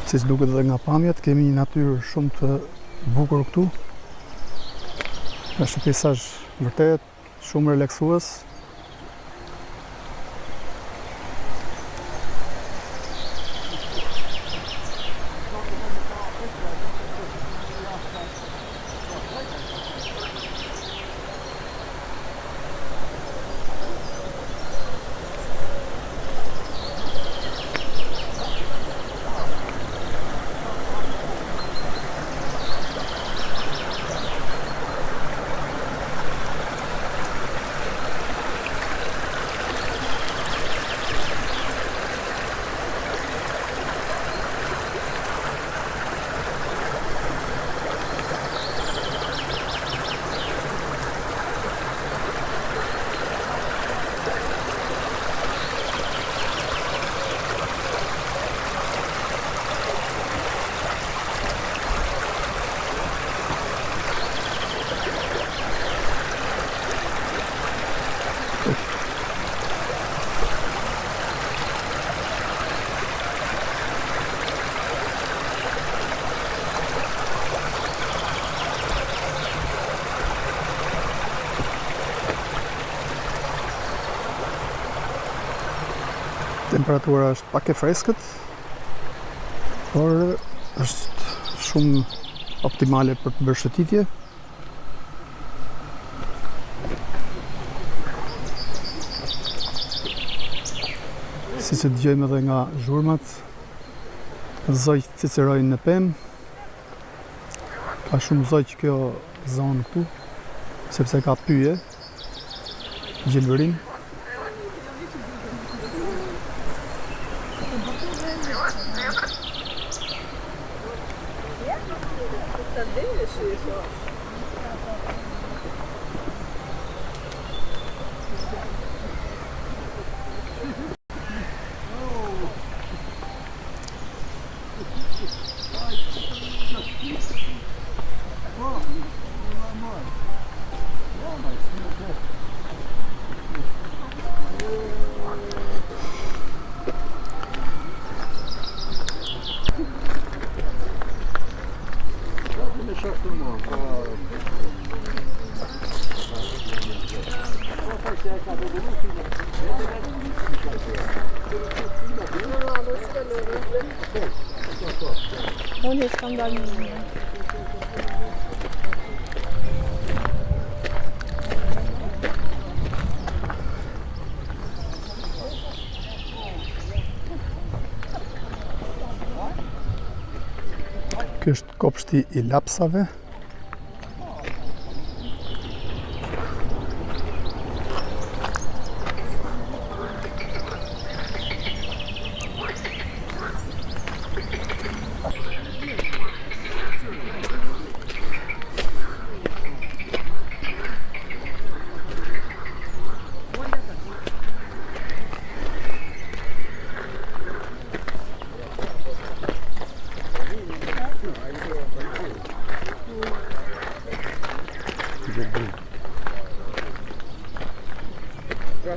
Siç duket edhe nga pamjet, kemi një natyrë shumë të bukur këtu. Është një peizazh vërtet shumë relaksues. Temperatura është pak e freskët, por është shumë optimale për të bërë shëtitje. Si që dëgjojmë edhe nga zhurmat, zogj cicerojnë në pemë. Ka shumë zogj kjo zonë këtu, sepse ka pyje, gjelbërin. Unë e s'kam dalë një. Ky është kopshti I lapsave.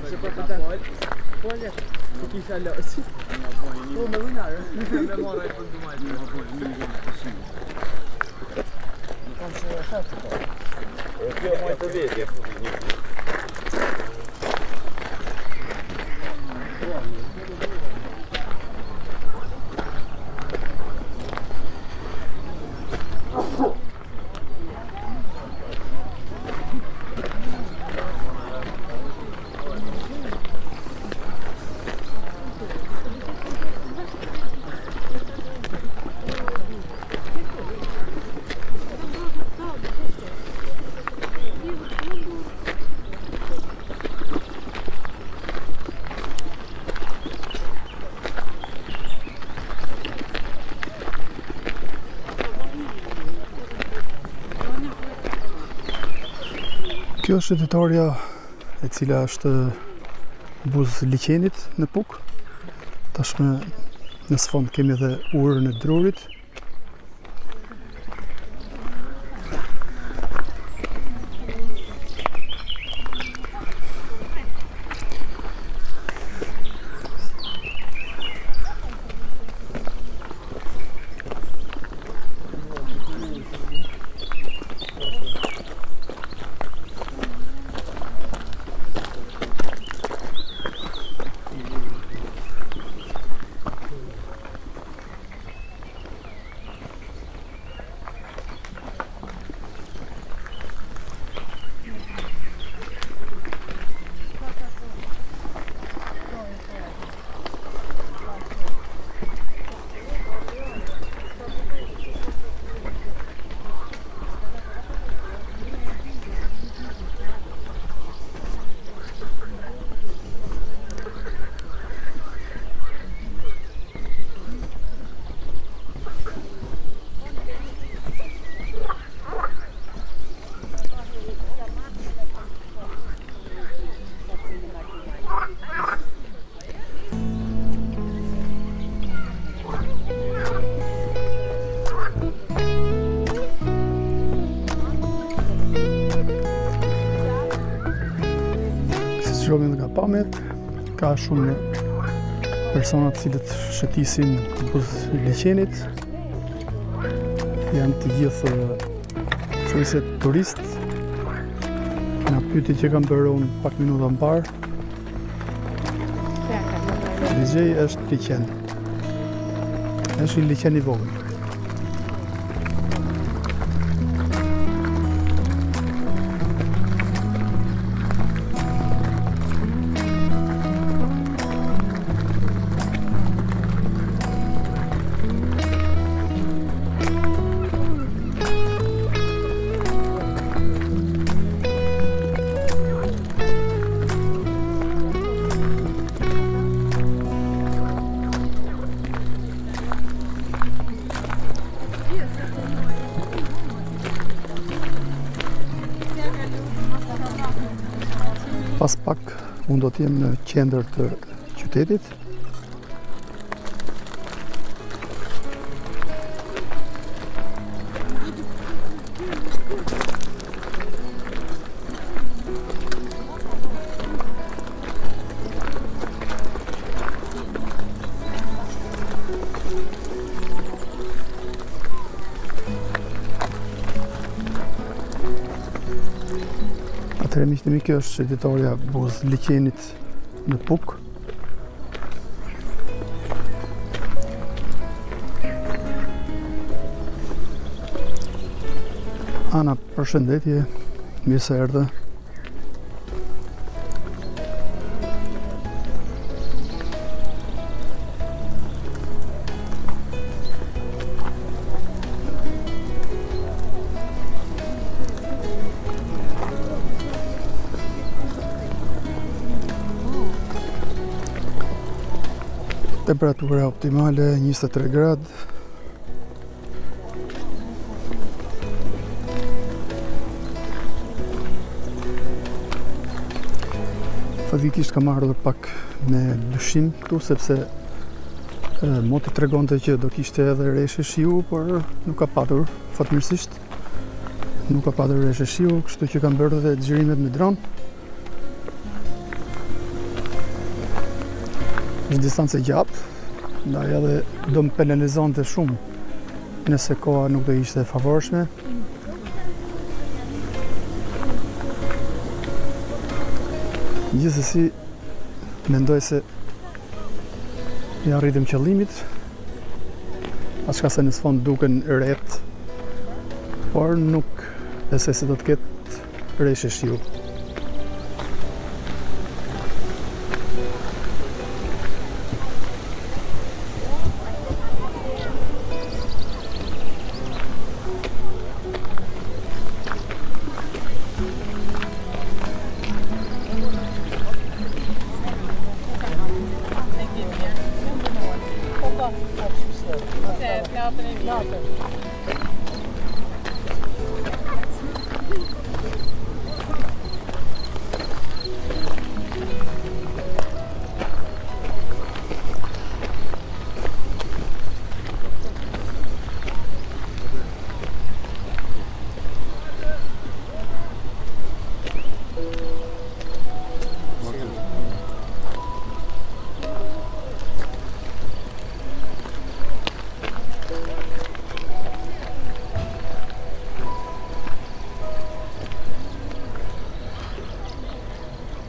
Se për të folje, të kisha lësi. Po, me vënarë. Me mora I për të majtë. Në kam se e shatë të ta. E kjo majtë të vetje. Kjo është shëtitoria e cila është buzë liqenit në Puk. Tashme në sfond kemi edhe urën e drurit. pamjet, ka shumë personat cilët shëtisin buz liqenit. Janë të gjithë thjesht turistë. Nga pyetje që kam bërë unë pak minuta më parë. DJ është liqen. Është një liqen i vogël. Pas pak, unë do t'jem në qendër të qytetit. Atëherë miqtë mi, kjo është shëtitoria buz liqenit në Puk. Ana, përshëndetje, mirë se erdhe. Temperatura optimale 23 gradë. Fatikisht kam ardhur pak me dyshim këtu sepse moti tregonte që do kishte edhe reshe shiu, por nuk ka patur, fatmirësisht. Nuk ka patur reshe shiu, kështu që kam bërë edhe xhirimet me dron. Është distancë gjatë, ndaj edhe do më penalizonte shumë nëse koha nuk do ishte favorshme. Gjithsesi, mendoj se ja arritëm qëllimit, paska se në sfond duken rreth, por nuk besoj se do të ketë reshe shiu.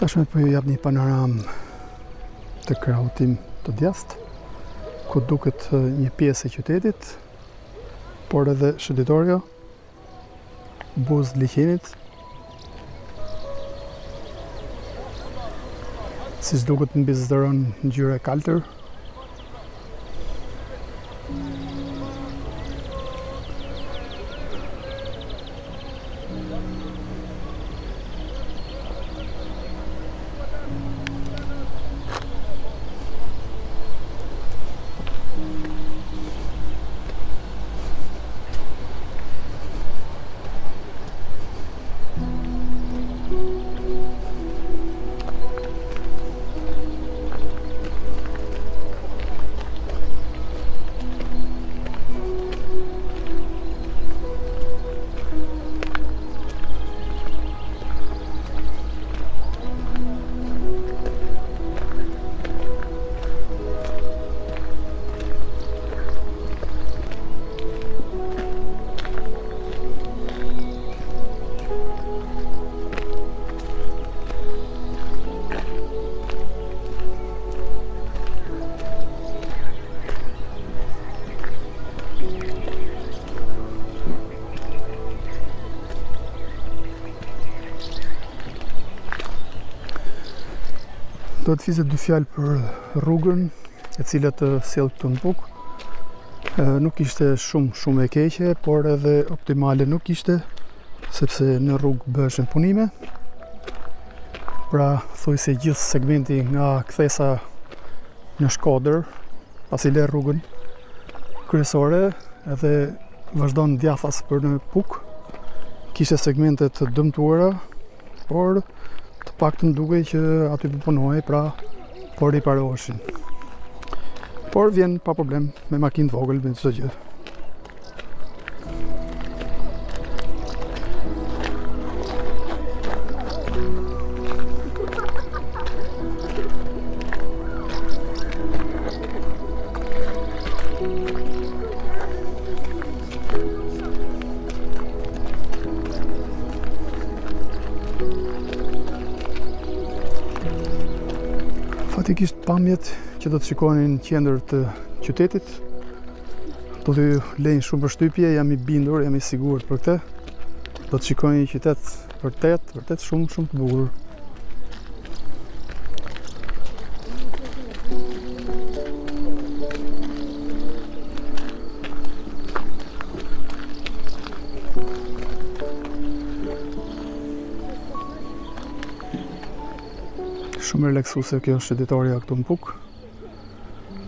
Tashme po ju jap një panoram të krahut tim të djathtë, ku duket një pjesë e qytetit, por edhe shëndetoria, buz liqenit. Siç duket mbi zëron ngjyrë e kaltër. Do të fizet dy fjalë për rrugën e cila të sjell këtu në Puk. Nuk ishte shumë e keqe, por edhe optimale nuk ishte, sepse në rrugë bëheshin punime. Pra, thuj se gjithë segmenti nga kthesa në Shkodër, pasi le rrugën kryesore, edhe vazhdon djathas për në Puk, kishte segmente të dëmtuara, por të paktën dukej që aty po punohej, pra po riparoheshin. Por vjen pa problem me makinë të vogël me çdo gjë. Fatikisht pamjet që do të shikoni në qendër të qytetit do t'ju lejnë shumë përshtypje, jam i bindur, jam i sigurt për këtë. Do të shikoni një qytet vërtet shumë të bukur. Shumë relaksuese kjo shëndetëria këtu në Puk.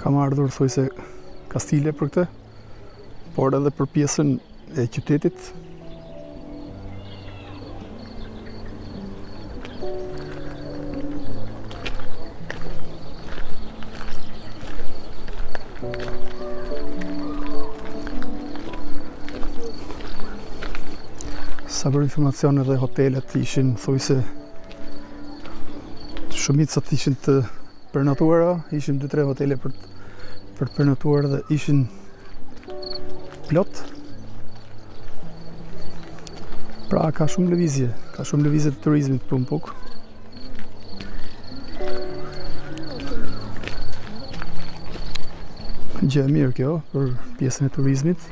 Kam ardhur thuj se kastile për këtë, por edhe për pjesën e qytetit. Sa për informacion edhe hotelet ishin thuj se shumicat ishin të përnatuara, ishin 2-3 hotele për të përnatuar dhe ishin plot. Pra ka shumë lëvizje të turizmit këtu në Puk. Gjë e mirë kjo për pjesën e turizmit.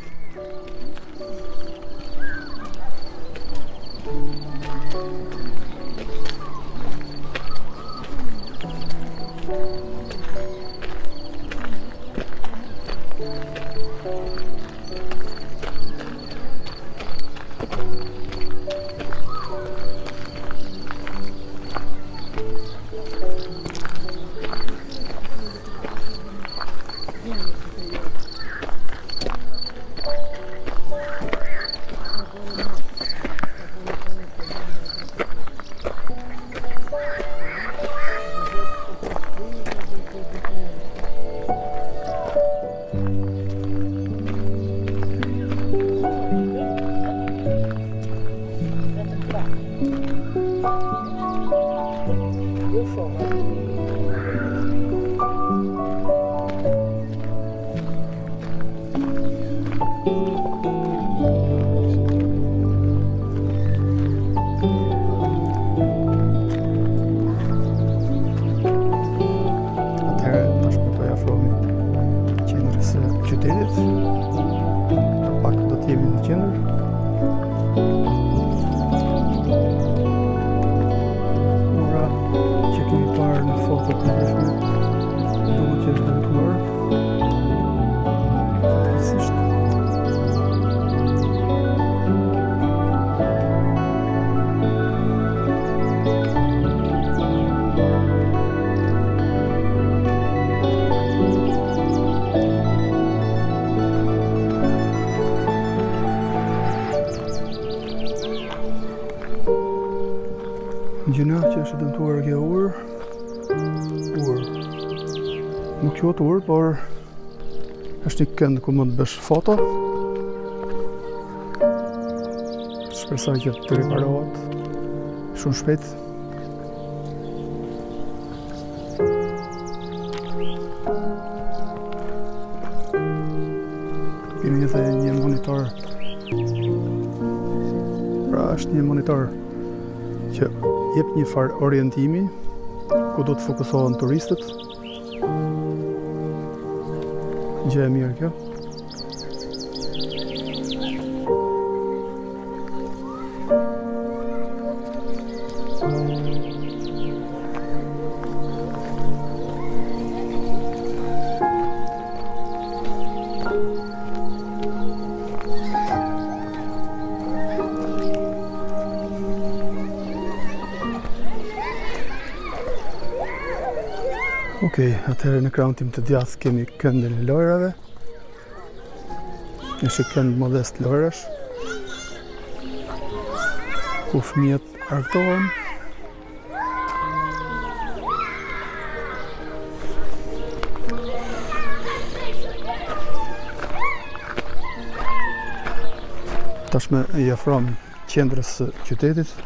Pak do t'jemi në qendër. Ora që kemi parë në fotot në përshme, duhet që është dëmtuar. Fatkeqësisht. Gjëna që është dëmtuar kjo ur. Nuk quhet ur, por është një kënd ku mund të bësh foto. Shpresoj që të riparohet shumë shpejt. Kemi edhe një monitor. Pra është një monitor që jep një farë orientimi ku do të fokusohen turistët. Gjë e mirë kjo. Okej, atëherë në krahun tim të djathtë kemi këndën e lojrave. Është kënd modest lojrash, ku fëmijët argëtohen. Tashme i afrohem qendrës së qytetit.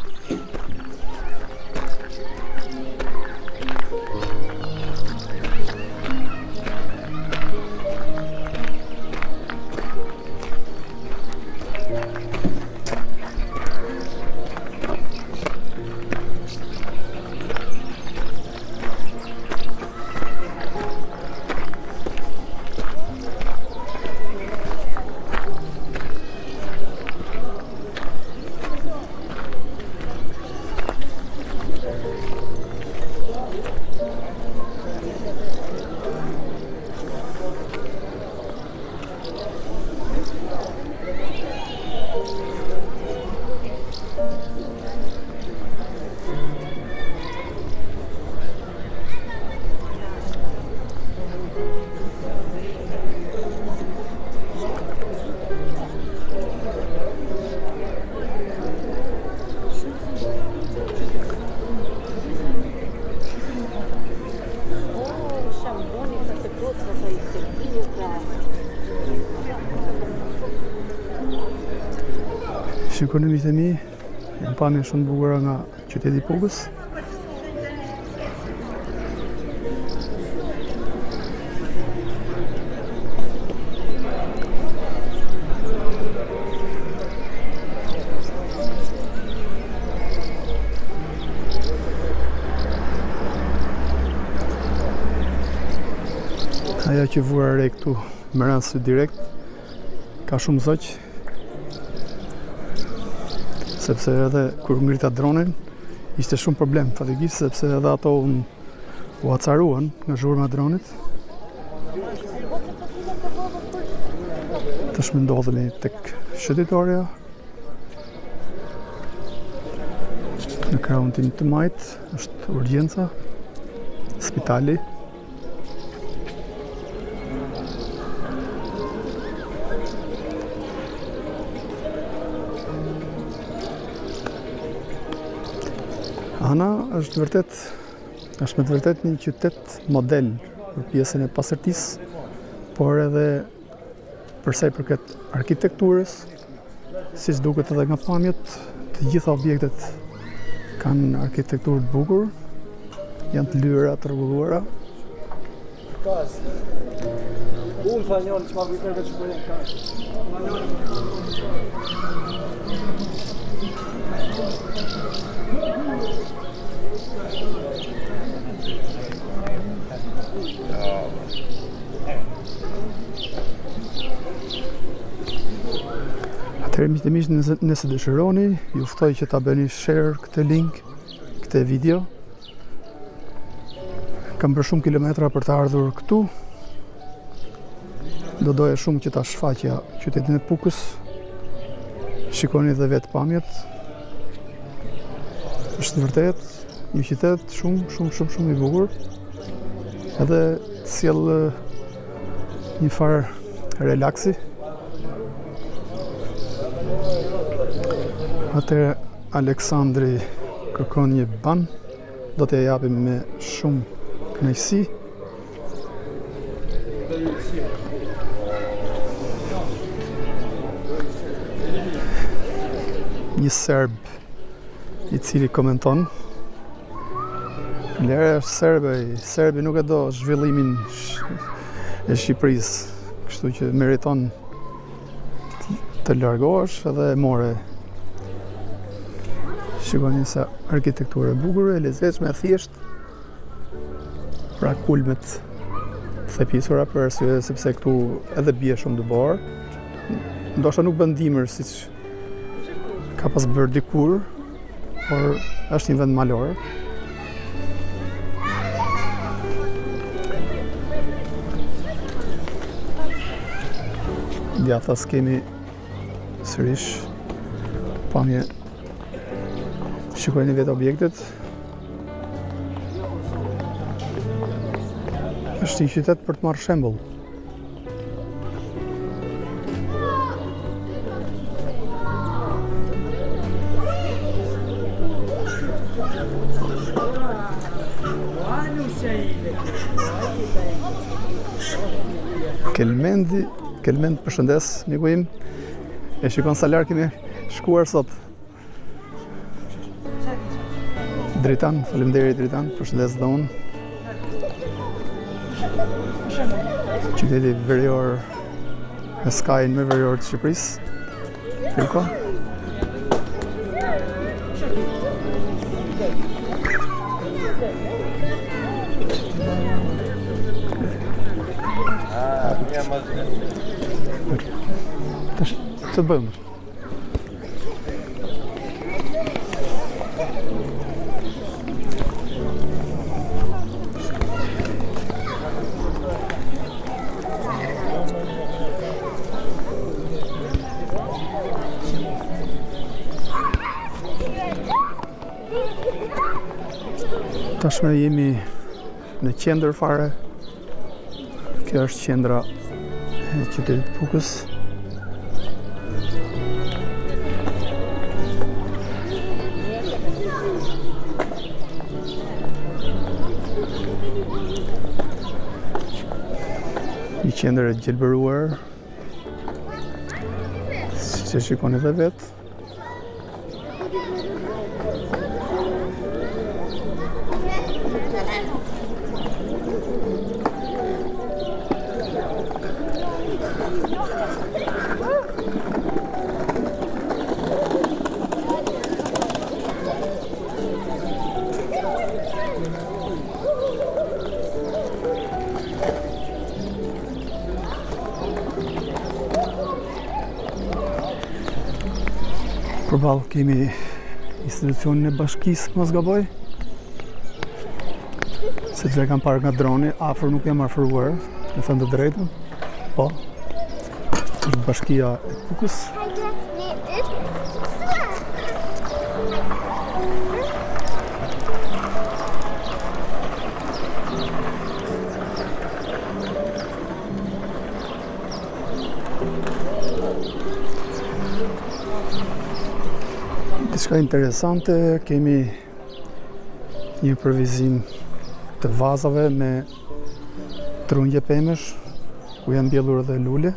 Shikoni miqtë e mi, një pamje shumë të bukura nga qyteti i Pugës. Aja që vura re këtu me rast direkt ka shumë zoq, sepse edhe kur ngrita dronin ishte shumë problem fatikisht, sepse edhe ato u acaruan nga zhurma e dronit. Tashmë ndodhemi tek shëtitoria në krahun tim të majt, është urgjenca, spitali. Ana është me të vërtet një qytet model për pjesën e pasërtisë, por edhe për sa i përket arkitekturës, siç duket edhe nga pamjet, të gjitha objektet kanë arkitekturë të bukur, janë të lyera, të rregulluara. Atëherë miqtë e mi, nëse dëshironi, ju ftoj që ta bëni share këtë link, këtë video. Kam bërë shumë kilometra për të ardhur këtu. Do doja shumë që ta shfaqja qytetin e Pukës. Shikoni edhe vetë pamjet. Është vërtet një qytet shumë i bukur. Edhe sjell një farë relaksi. Atëherë Aleksandri kërkon një ban, do t'ja japim me shumë kënaqësi. Një serb i cili komenton: "Lere serbi nuk e do zhvillimin e Shqipërisë, kështu që meriton të largohesh", edhe e more. Shikoni sa arkitekturë e bukur, e lezetshme, e thjesht. Pra kulmet thepisura, për arsye sepse këtu edhe bie shumë dubar. Ndoshta nuk bën dimër siç ka pas bërë dikur, por është një vend malor. Djathtas kemi sërish pamje. Shikojeni vetë objektet. është një qytet për të marrë shembull. Kelmend përshëndes, miku im. E shikon sa larg kemi shkuar sot. Dritan, faleminderit Dritan, përshëndes dhe unë. Qyteti verior, me skajin më verior të Shqipërisë. Filko. Tash të bëjmë. Tashme jemi në qendër fare. Kjo është qendra e qytetit Pukës. Një qendër e gjelbëruar, siç e shikoni edhe vetë. Përballë kemi institucionin e bashkisë, mos gaboj. Sepse e kam parë nga droni, afër nuk jam afëruar, me thënë të drejtën. Po. Është bashkia e Pukës. Diçka interesante, kemi një përvizim të vazave me trunje pemesh, ku janë mbjellur edhe lule.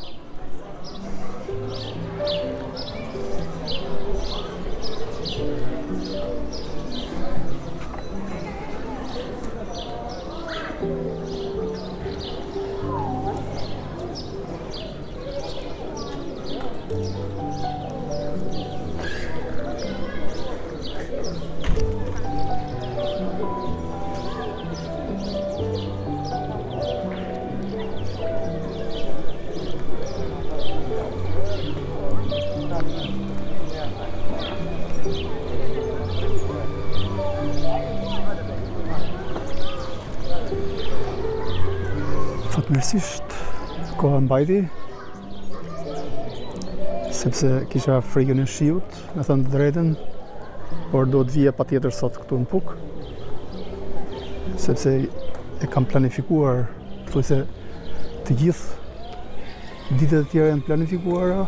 Fatmirësisht koha mbajti, sepse kisha frikën e shiut, me thënë të drejtën, por do të vija patjetër sot këtu në Pukë, sepse e kam planifikuar, thuajse të gjithë ditët e tjera janë planifikuara,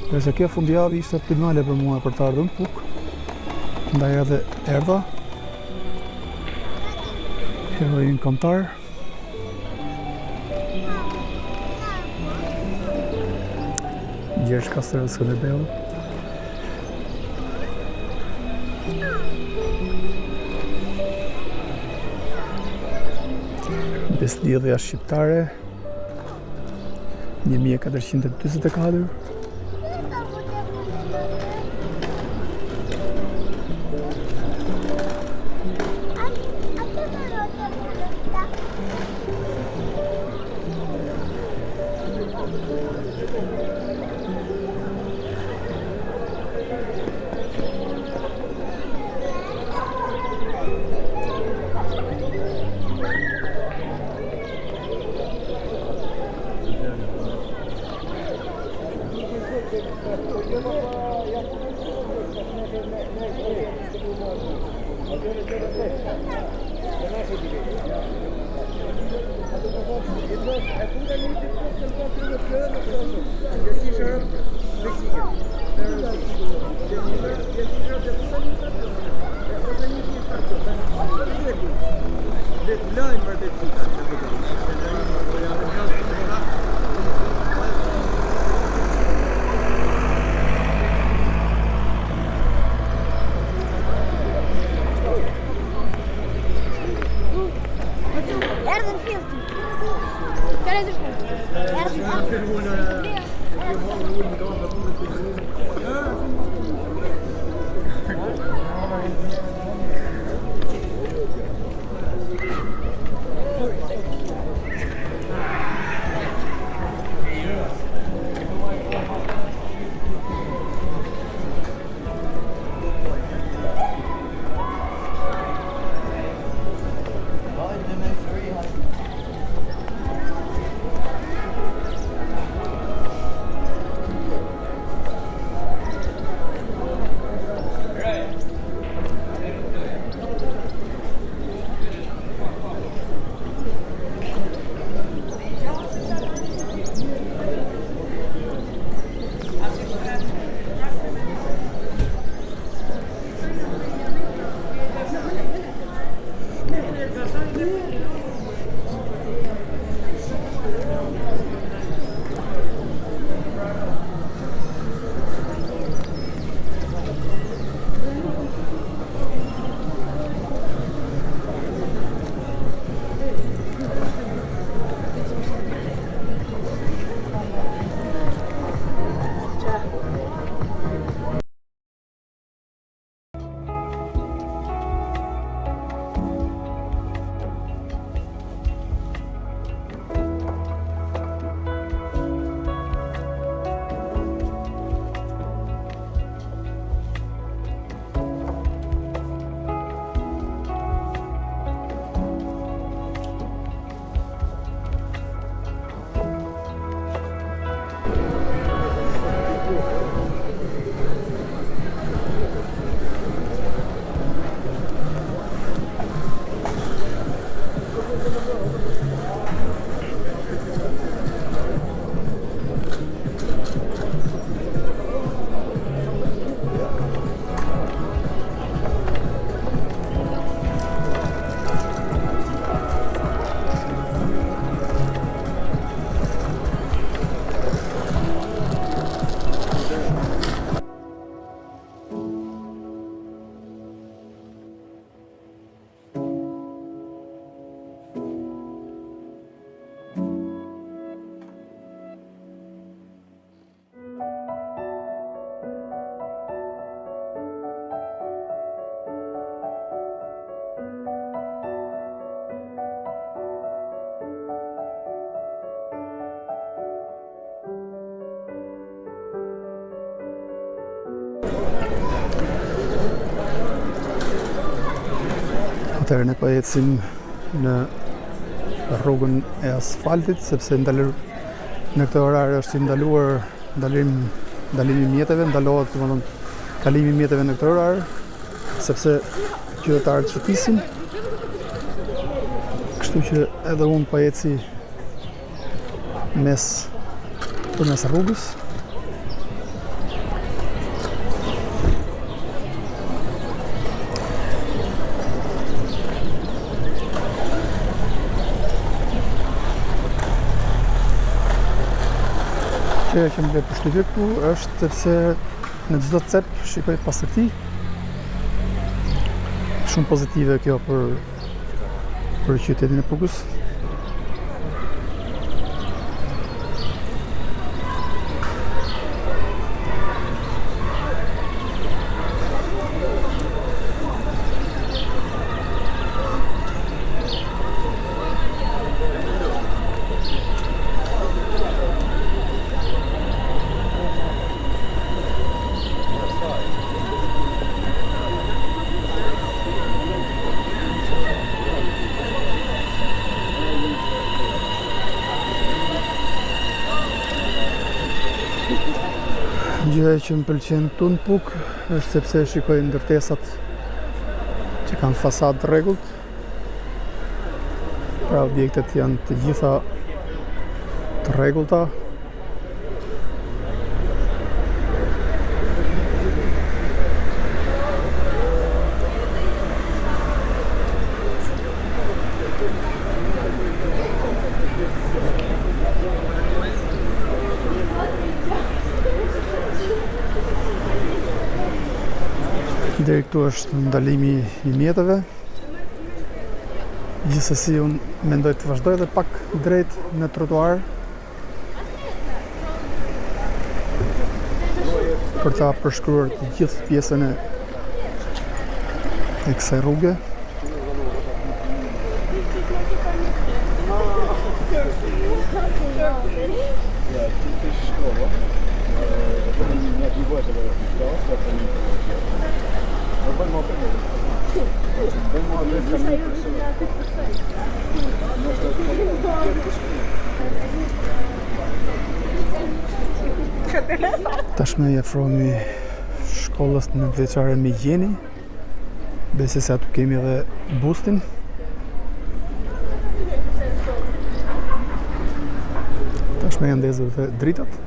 ndërsa kjo fundjavë ishte optimale për mua për të ardhur në Pukë. Ndaj edhe erdha. Herojin kombëtar. Gjergj Kastër Skënderbeu. Besëdhja shqiptare 1444. Jesi shërëm Meksike. Jesi shërëm të lajmë vërtetësita që përdojnë. Erden filtro. Quer dizer como? Atëherë ne po ecim në rrugën e asfaltit sepse në këtë orar është ndaluar ndalimi i mjeteve, ndalohet domethënë kalimi i mjeteve në këtë orar sepse qytetarët shëtisin. Kështu që edhe unë po eci përmes rrugës. Që më bëj përshtypje këtu është sepse në çdo cep shikoj pastërti. Shumë pozitive kjo për qytetin e Pukës. Gjëja që më pëlqen këtu në Pukë është sepse shikoj ndërtesat që kanë fasadë të rregullt. Pra objektet janë të gjitha të rregullta. Deri këtu është ndalimi I mjeteve. Gjithsesi unë mendoj të vazhdoj edhe pak drejt në trotuar për ta përshkruar të gjithë pjesën e kësaj rruge. Tashmë I afrohemi shkollës nëntëvjeçare Migjeni. Besoj se aty kemi edhe bustin. Tashmë janë ndezur dhe dritat.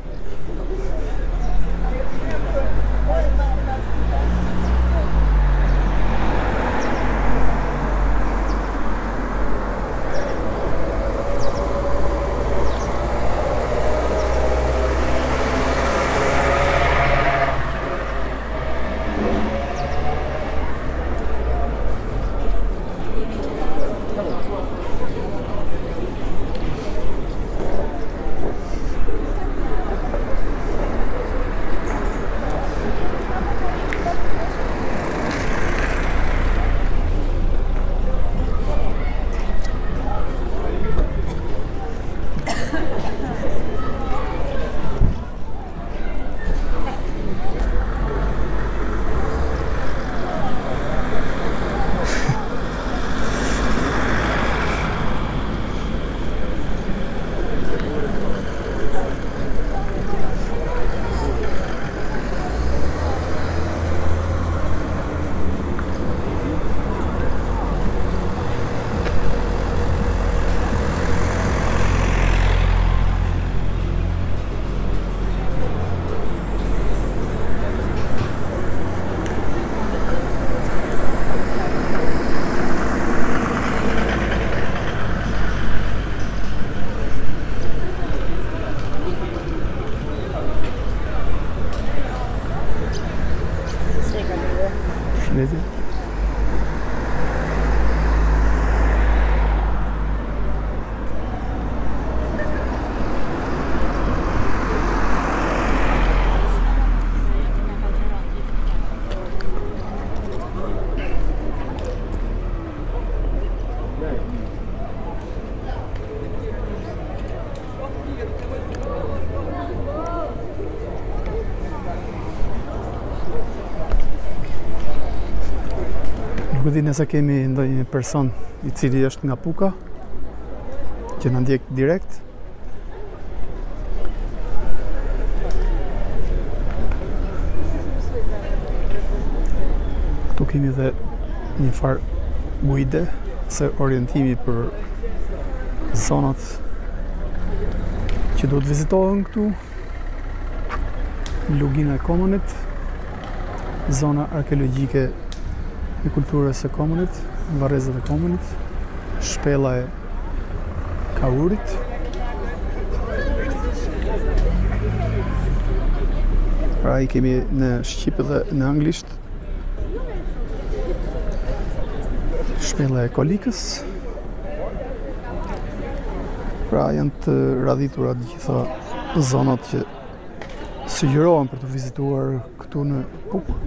Nuk e di nëse kemi ndonjë person I cili është nga Puka që na ndjek direkt. Këtu kemi edhe një farë guide ose orientimi për zonat që duhet vizitohen këtu. Lugina e Komonit, zona arkeologjike e kulturës së Komonit, varrezat e Komonit, shpella e Kaurit. Pra I kemi në shqip dhe në anglisht. Shpella e Kolikës. Pra janë të radhitura të gjitha zonat që sugjerohen për të vizituar këtu në Pukë.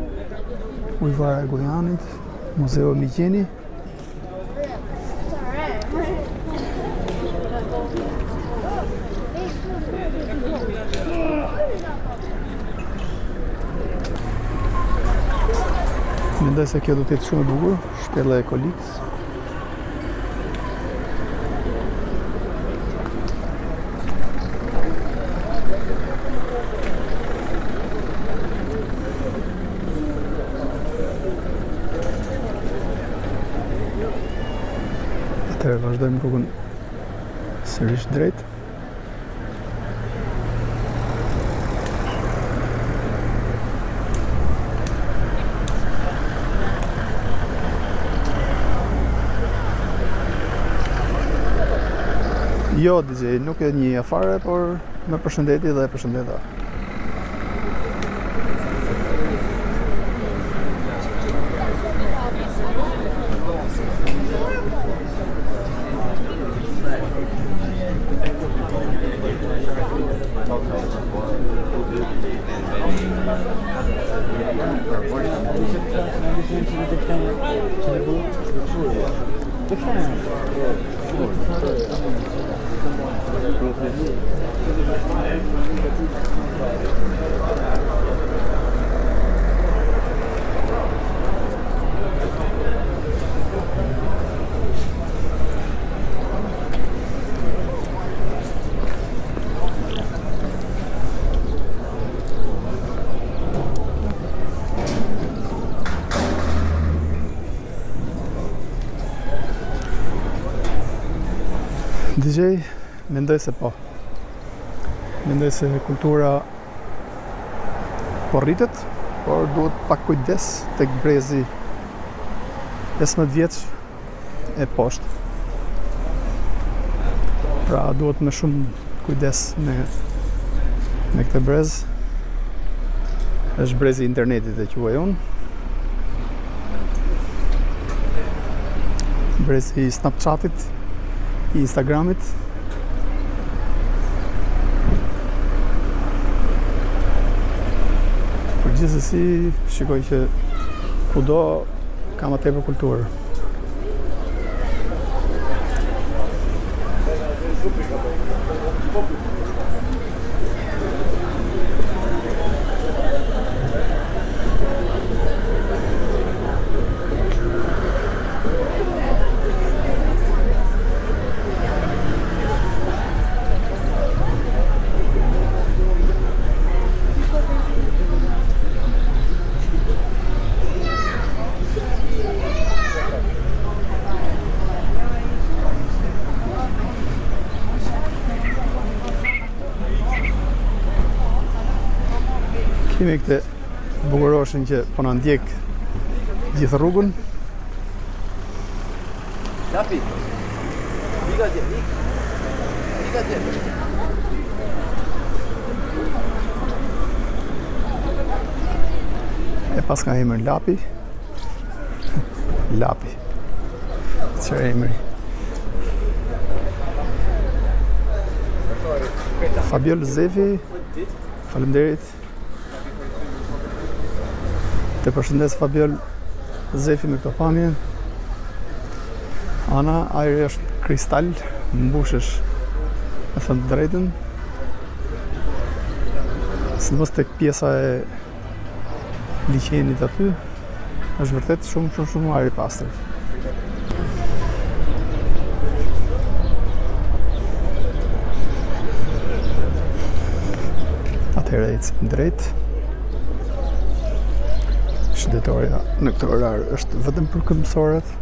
Ujvara e Gojanit, Muzeu Migjeni. Mendoj se kjo do të jetë shumë e bukur, shpella e Kolikës. Atëherë vazhdojmë rrugën sërish drejt. Jo, DJ, nuk e një afare, por me përshëndetje dhe përshëndeta. DJ, mendoj se po. Mendoj se kultura po rritet, por duhet pak kujdes tek brezi 15 vjeç e poshtë. Pra duhet me shumë kujdes me këtë brez. Është brezi i internetit e quaj unë. Brezi i Snapchatit, i Instagramit. Por gjithsesi shikoj që kudo ka më tepër kulturë. Kemi këtë bukuroshin që po na ndjek gjithë rrugën. Lapi. Liga atje. E pas ka emrin Lapi. Lapi. Çfarë emri? Fabiola Zefi. Faleminderit. Të përshëndes Fabiol Zefi me këto pamje. Ana, ajri është kristal, mbushesh me thënë të drejtën. Sidomos tek pjesa e liqenit aty, është vërtet shumë ajri pastër. Atëherë ecim drejt. Shëndetoria në këtë orar është vetëm për këmbësorët.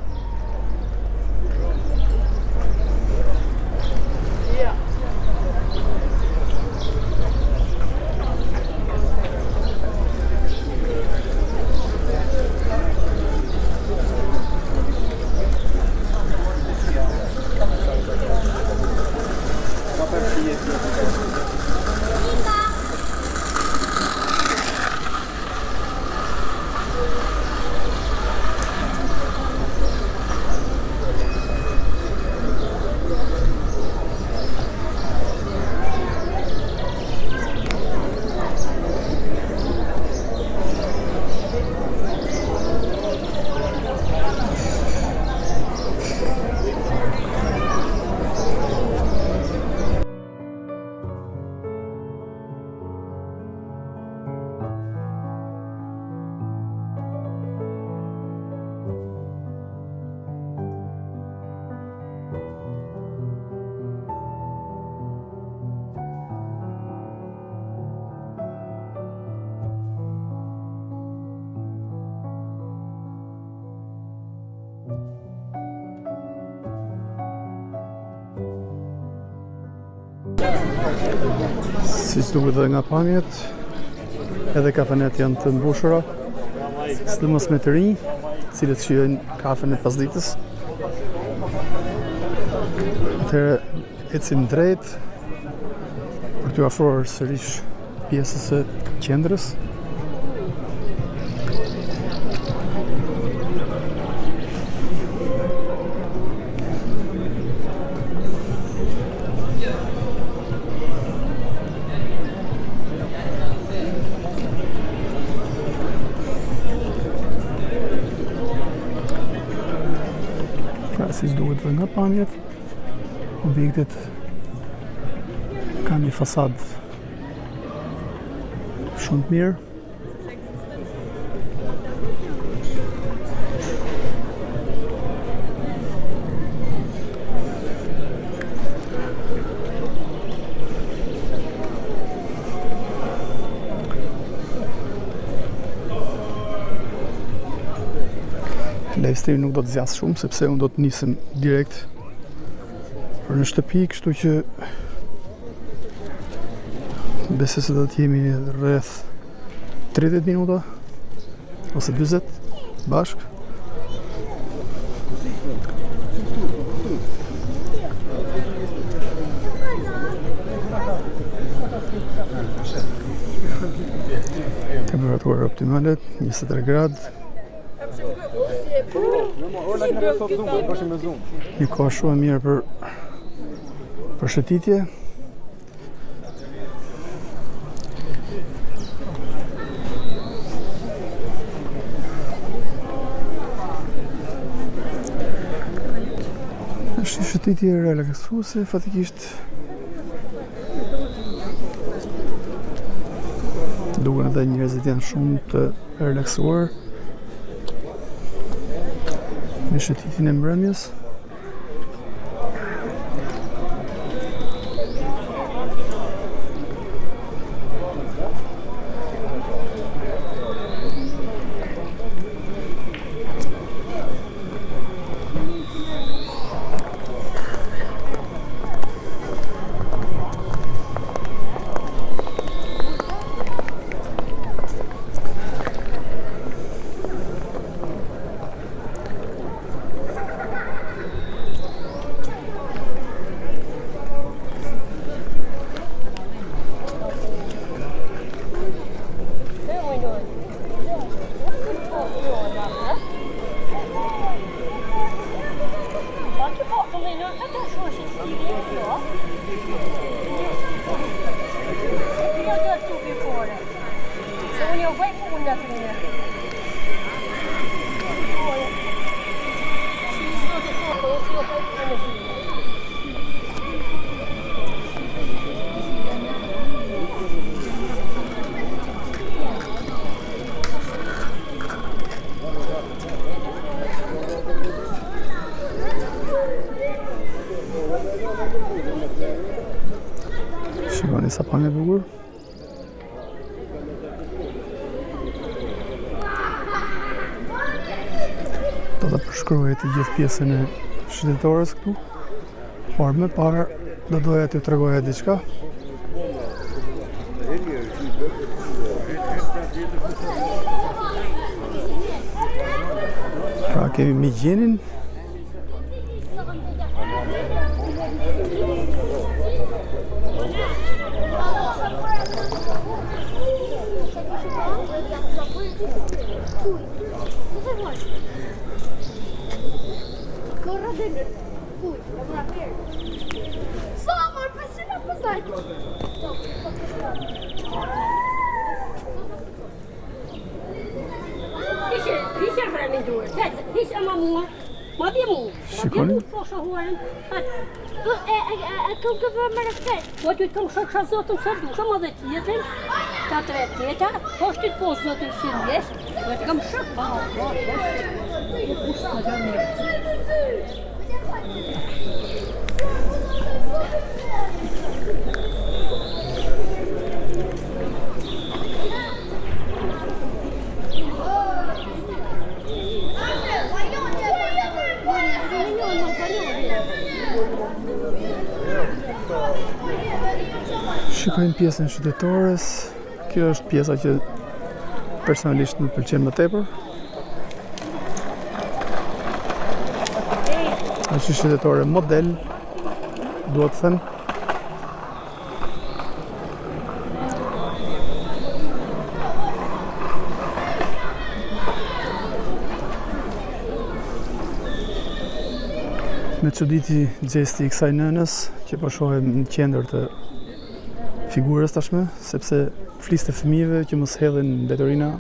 Si që duket dhe nga pamjet, edhe kafenet janë të mbushura, sidomos me të rinj, cilët shijojnë kafen e pasditës. Atëherë ecim drejt për t'u afruar sërish pjesës së qendrës. Si s'duhet dhe nga pamjet, objektet ka një fasad shumë të mirë. Livestream nuk do të zjas shumë, sepse unë do të nisem direkt për në shtëpi, kështu që besoj se do të jemi rreth 30 minuta ose 40 bashk. Temperatura optimale 23 gradë. Një kohë shumë e mirë për shëtitje. Është një shëtitje relaksuese, fatikisht. Duken edhe njerëzit janë shumë të relaksuar me shëtitin e mbrëmjes. Shikoni sa pa me bukur. Do të përshkruaj të gjithë pjesën e shëndetores këtu, por më parë do doja t'ju tregoja diçka. Pra kemi migjenin. Shikoni. Po ty të kam shokësha zotën së dusha, ma dhe tjetën, ta tre tjeta, po shtit po zotën që njesh, po të kam shok, Shikojmë pjesën shëndetores. Kjo është pjesa që personalisht më pëlqen më tepër. Është shëndetore model, duhet të them. Me çuditi gjesti i kësaj nënës që po shohim në qendër të figurës tashme, sepse fliste fëmijëve që mos hedhin detyrinë.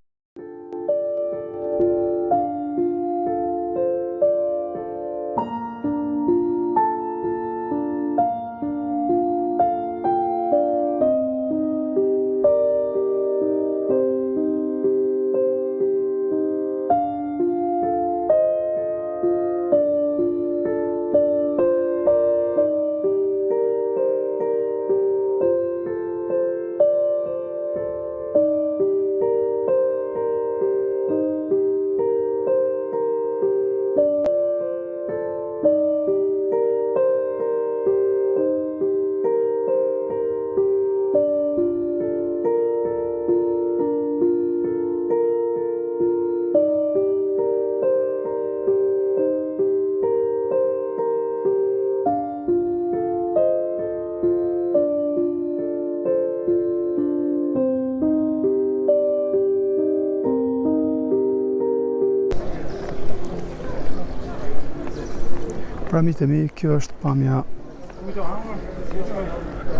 Pra mitë e mi, kjo është pamja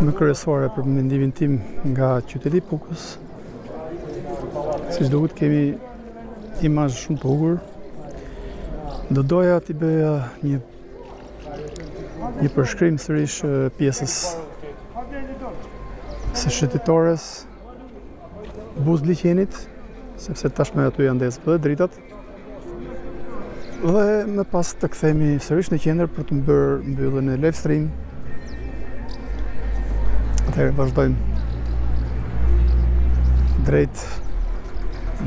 më kryesore për mendimin tim nga qyteti Pukës. Siç duket kemi imazh shumë të bukur. Do doja t'i bëja një përshkrim sërish pjesës së shëtitores Buzliqenit, sepse tashmë aty janë ndezë dhe dritat. Dhe më pas të kthehemi sërish në qendër për të bërë mbylljen e live stream. Atëherë vazhdojmë drejt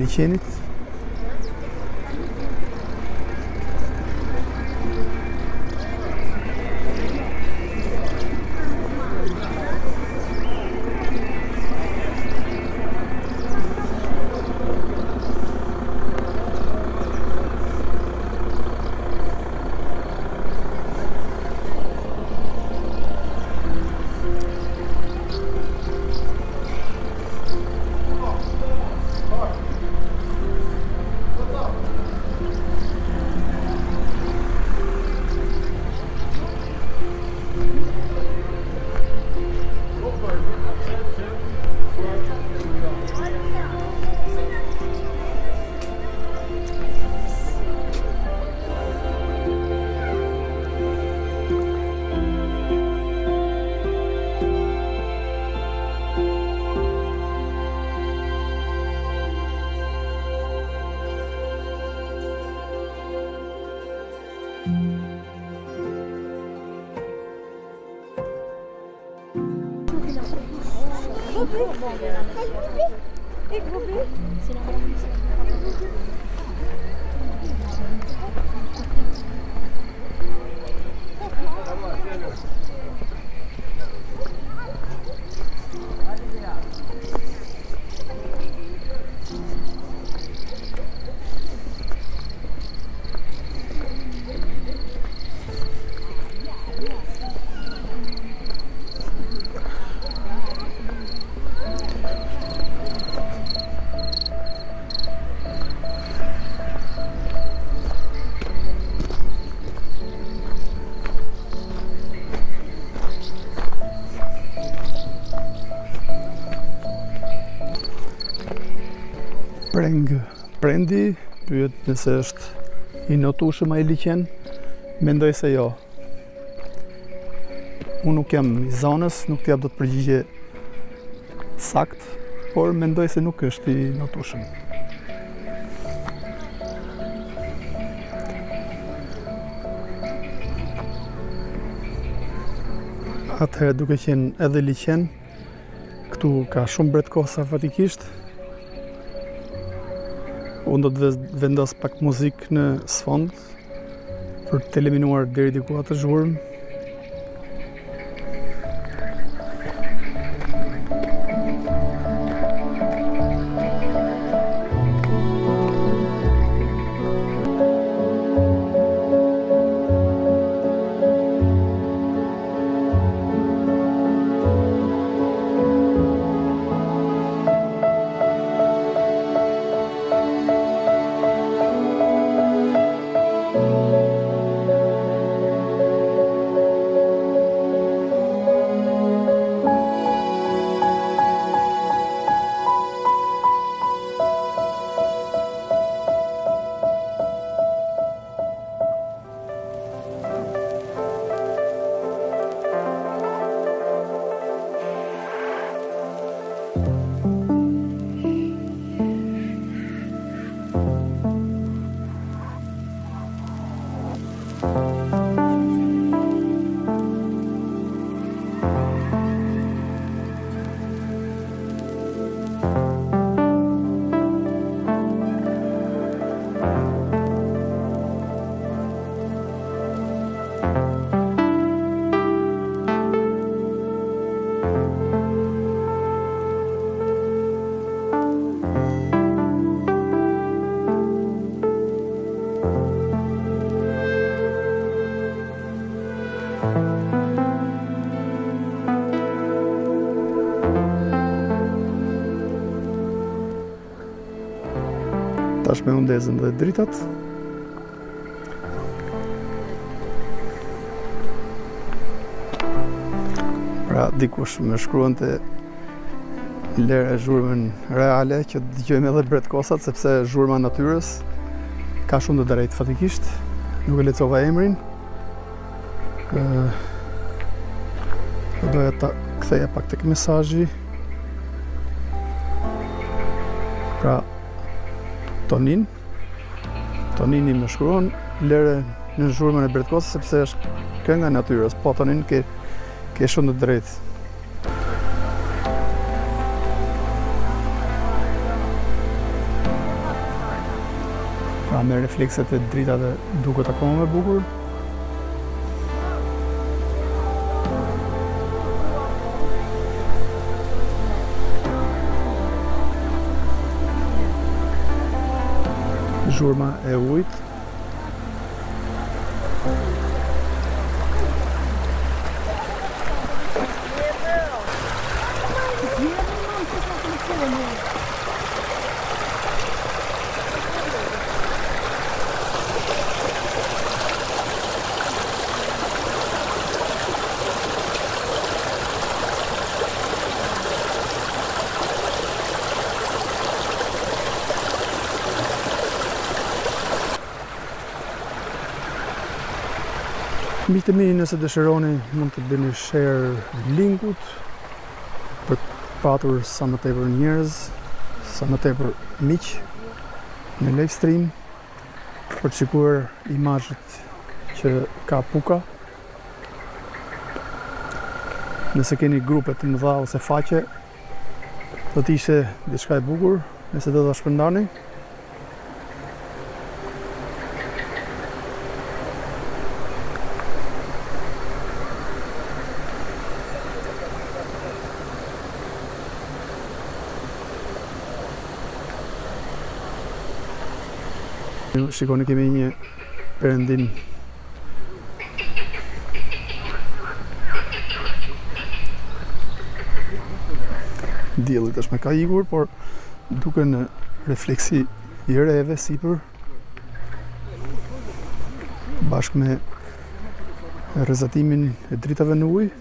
liqenit. Prendi pyet nëse është i notueshëm ai liqen. Mendoj se jo. Unë nuk jam i zonës, nuk t'jap dot përgjigje sakt, por mendoj se nuk është i notueshëm. Atëherë duke qenë edhe liqen, këtu ka shumë bretkosha fatikisht. Unë do të vendos pak muzikë në sfond për të eliminuar deri diku atë zhurmë. Tash me undezën dhe dritat. Pra dikush më shkruante lere zhurmën reale që dëgjojmë edhe bretkosat sepse zhurma natyrës ka shumë të drejtë fatikisht. Nuk e lexova emrin. Doja ta ktheja pak tek mesazhi. Pra Tonini më shkruan lere në zhurmën e bretkosës sepse është kënga e natyrës. Po Tonin ke shumë të drejtë. Pra me reflekset e dritave duket akoma më bukur. Zhurma e ujit. Miqtë e mi, nëse dëshironi mund të bëni share linkut për të patur sa më tepër njerëz, sa më tepër miq në live stream, për të shikuar imazhet që ka Puka. Nëse keni grupe të mëdha ose faqe, do të ishte diçka e bukur nëse do ta shpërndani. Shikoni, kemi një perëndim dielli tash me ka ikur, por duke në refleksi i reve sipër bashkë me rrezatimin e dritave në ujë.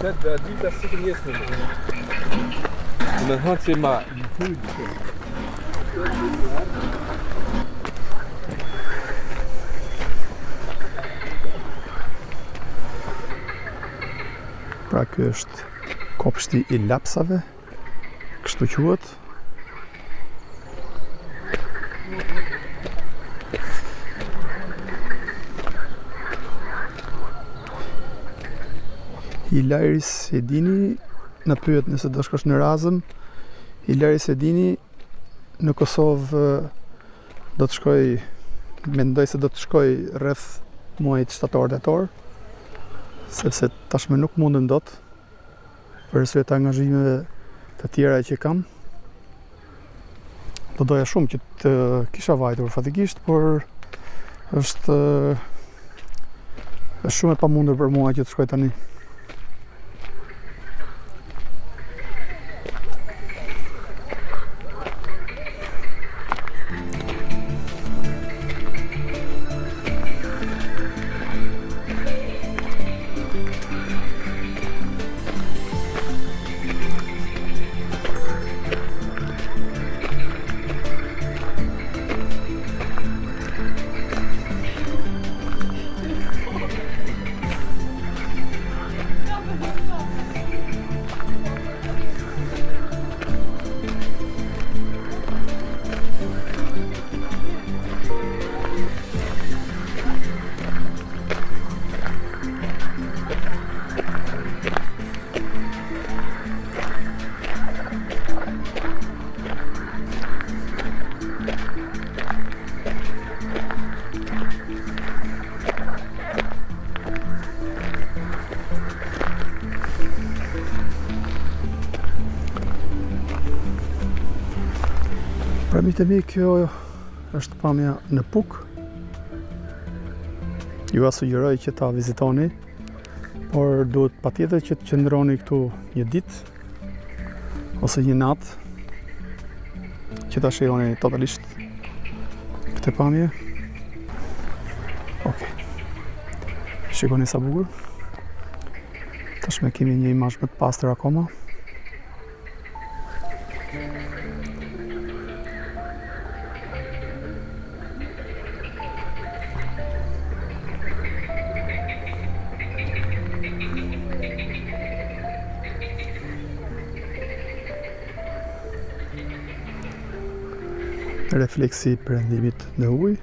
Sad drita sikën jesme. Në hënë si ma Pra ky është kopshti i lapsave, kështu quhet. Hilaris Edini në pyet nëse do shkosh në Razëm. Hilaris Edini në Kosovë do të shkoj, mendoj se do të shkoj rreth muajit shtator-tetor, sepse tashmë nuk mundem dot për arsye të angazhimeve të tjera që kam. Do doja shumë që të kisha vajtur fatikisht, por është shumë e pamundur për mua që të shkoj tani. Pra miqtë e mi, kjo është pamja në Puk. Ju sugjeroj që ta vizitoni, por duhet patjetër që të qëndroni këtu një ditë ose një natë që ta shihoni totalisht këtë pamje. Okej. Shikoni sa bukur. Tashme kemi një imazh më të pastër akoma. Refleksi perëndimit në ujë.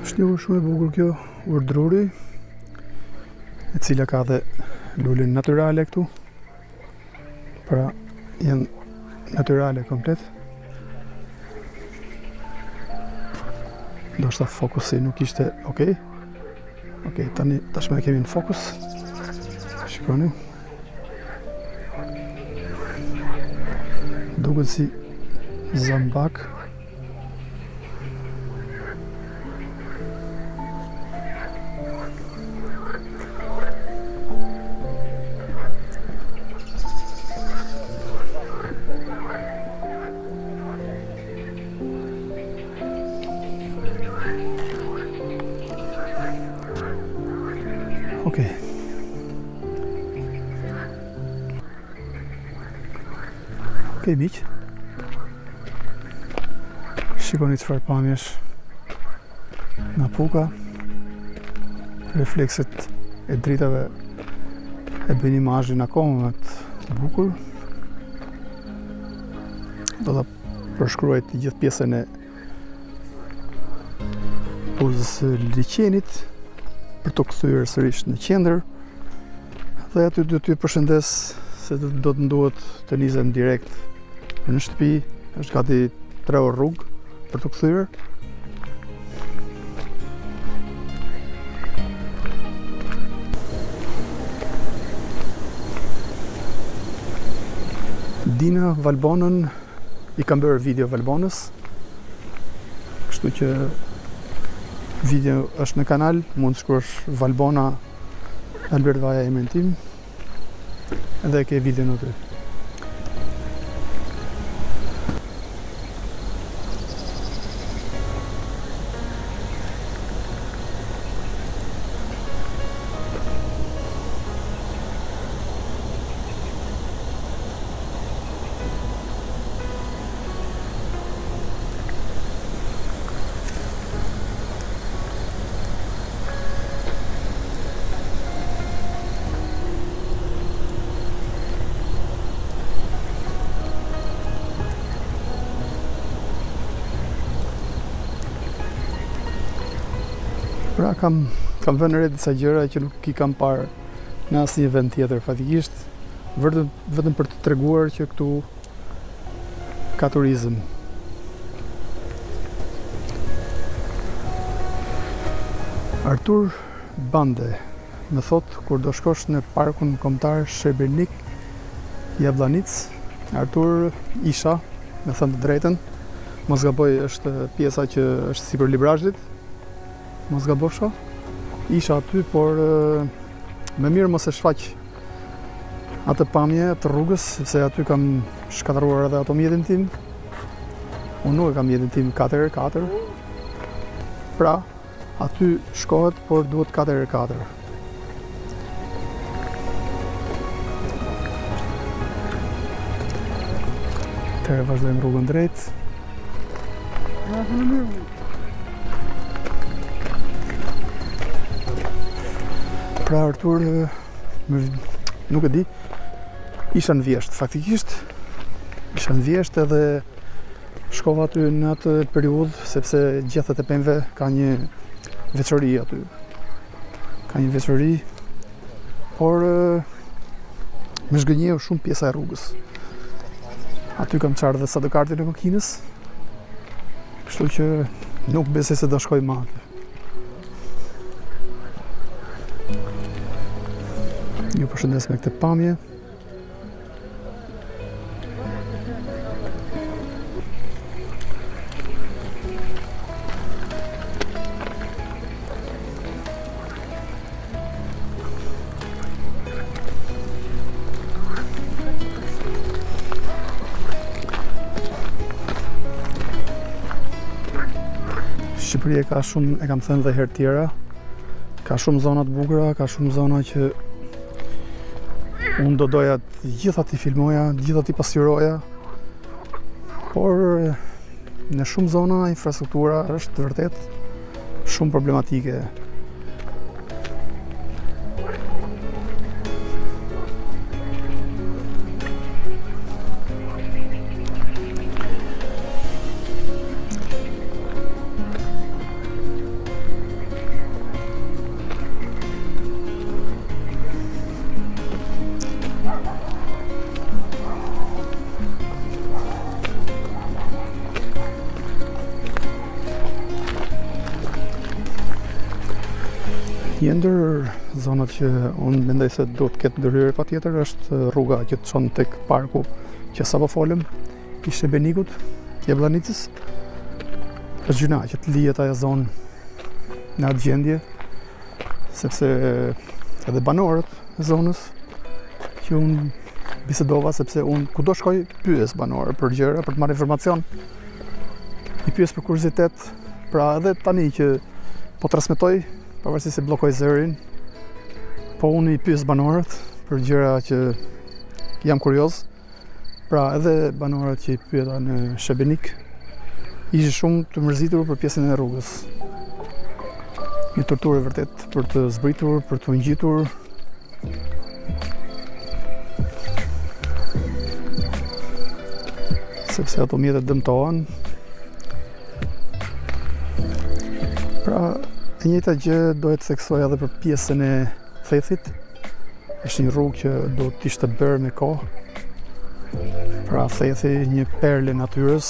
Është një ujë shumë e bukur kjo, urdhruri, e cila ka dhe lulin natyrale këtu. Pra janë natyrale komplet. Ndoshta fokusi nuk ishte okay. Okej, tashmë kemi në fokus. Shikoni. Duket si zambak. Okej. Okej, miq. Shikoni çfarë pamjesh nga puka. Reflekset e dritave e bëjnë imazhin akoma më të bukur. Do ta përshkruaj të gjithë pjesën e pozës së liqenit për të kthyer sërish në qendër. Dhe aty do t'ju përshëndes se do të nduhet të nisem direkt në shtëpi. Është gati 3 orë rrugë për të kthyer. Dina Valbonën i kam bërë video Valbonës. Kështu që video është në kanal, mund të shkruash Valbona Albert Vaja emrin tim, edhe ke video në ty. Pra kam vënë re disa gjëra që nuk i kam parë në asnjë vend tjetër fatikisht, vetëm për të treguar që këtu ka turizëm. Artur Bande më thot kur do shkosh në parkun kombëtar Shrebernik Jablanic, Artur isha, me thënë të drejtën, mos gaboj është pjesa që është sipër librazhit. Mos gabosha, isha aty, por më mirë mos e shfaq atë pamje të rrugës, sepse aty kam shkatëruar edhe ato mjetin tim. Unë nuk e kam mjetin tim 4x4. Pra, aty shkohet, por duhet 4x4. Atëherë vazhdojmë rrugën drejt. Pra Artur, nuk e di, isha në Vjesht, faktikisht. Isha në Vjesht edhe shkova aty në atë periudhë sepse gjethet e pemëve ka një veçori aty. Ka një veçori, por më zhgënjeu shumë pjesa e rrugës. Aty kam qarë dhe sadokartin e makinës, kështu që nuk besoj se do shkoj më aty. Ju përshëndes me këtë pamje. Shqipëria ka shumë, e kam thënë dhe herë tjera, ka shumë zona të bukura, ka shumë zona që unë do doja gjitha t'i filmoja, gjitha t'i pasqyroja, por në shumë zona infrastruktura është vërtet shumë problematike. Një ndër zonat që unë mendoj se do të ketë ndërhyrje patjetër është rruga që të çon tek parku që sapo folëm, i Shebenikut, Jabllanicës. Është gjëna që të lihet ajo zonë në atë gjendje, sepse edhe banorët e zonës që unë bisedova, sepse unë kudo shkoj pyes banorë për gjëra, për të marrë informacion, i pyes për kuriozitet, pra edhe tani që po transmetoj, pavarësisht se bllokoj zërin, po unë i pyes banorët për gjëra që jam kurioz. Pra edhe banorët që i pyeta në Shebenik ishin shumë të mërzitur për pjesën e rrugës. Një torturë vërtet për të zbritur, për të ngjitur. Sepse ato mjetet dëmtohen. Pra e njëjta gjë dohet të theksoj edhe për pjesën e Thethit. Është një rrugë që do të ishte bërë me kohë. Pra Thethi një perlë e natyrës,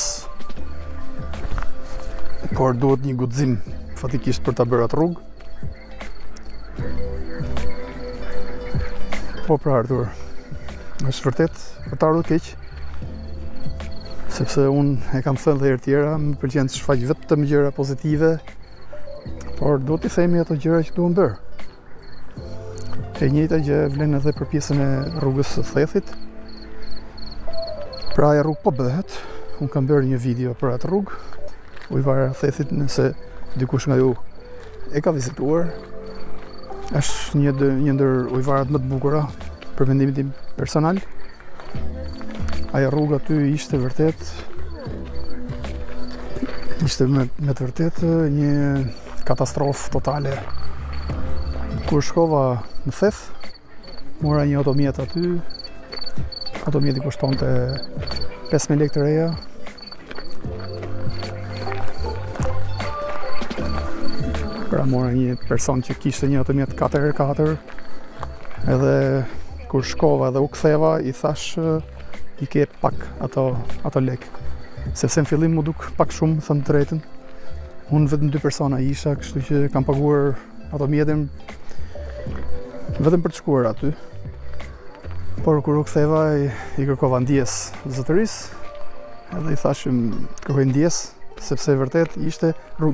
por duhet një guxim fatikisht për ta bërë atë rrugë. Po pra Artur, është vërtet për ta ardhur keq, sepse unë e kam thënë dhe herë tjera, më pëlqen të shfaq vetëm gjëra pozitive, por do t'i themi ato gjëra që duhen bërë. E njëjta gjë vlen edhe për pjesën e rrugës së Thethit. Pra ajo rrugë po bëhet. Unë kam bërë një video për atë rrugë, ujvara e Thethit, nëse dikush nga ju e ka vizituar. Është një ndër ujvarat më të bukura për mendimin tim personal. Ajo rrugë aty ishte vërtet me të vërtet një katastrofë totale. Kur shkova në Theth, mora një automjet aty. Automjeti kushtonte 5.000 lekë të reja. Pra mora një person që kishte një automjet 4x4. Edhe kur shkova dhe u ktheva, i thash i ke pak ato lekë. Sepse në fillim mu duk pak shumë, thënë të drejtën. Unë vetëm 2 persona isha, kështu që kam paguar automjetin vetëm për të shkuar aty. Por kur u ktheva, i kërkova ndjes zotërisë, edhe i thashim të kërkoj ndjes, sepse vërtet ishte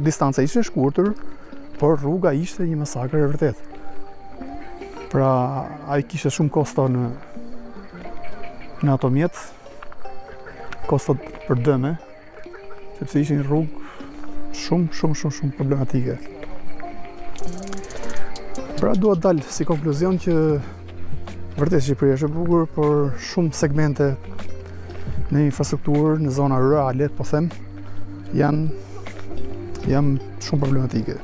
distanca ishte e shkurtër, por rruga ishte një masakër e vërtet. Pra ai kishte shumë kosto në automjet, kostot për dëme, sepse ishte një rrugë shumë problematike. Pra dua dal si konkluzion që vërtet Shqipëria është e bukur, por shumë segmente në infrastrukturë, në zona rurale, po them, janë shumë problematike.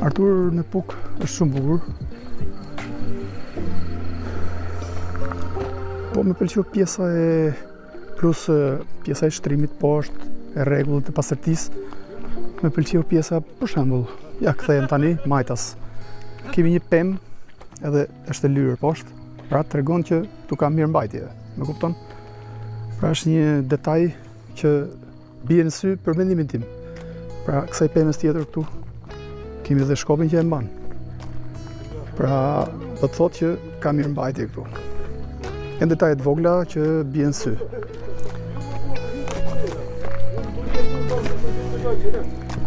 Artur në Puk është shumë bukur. Po më pëlqeu pjesa pjesa e shtrimit poshtë, e rregullit të pastërtisë. Më pëlqeu pjesa, për shembull, ja kthehem tani majtas. Kemi një pemë edhe është e lyrë poshtë, pra tregon që tu ka mirë mbajtje, më kupton? Pra është një detaj që bie në sy për mendimin tim. Pra kësaj pemës tjetër këtu kemi edhe shkopin që e mban. Pra do të thotë që ka mirë mbajtje këtu. Janë detajet vogla që bien në sy.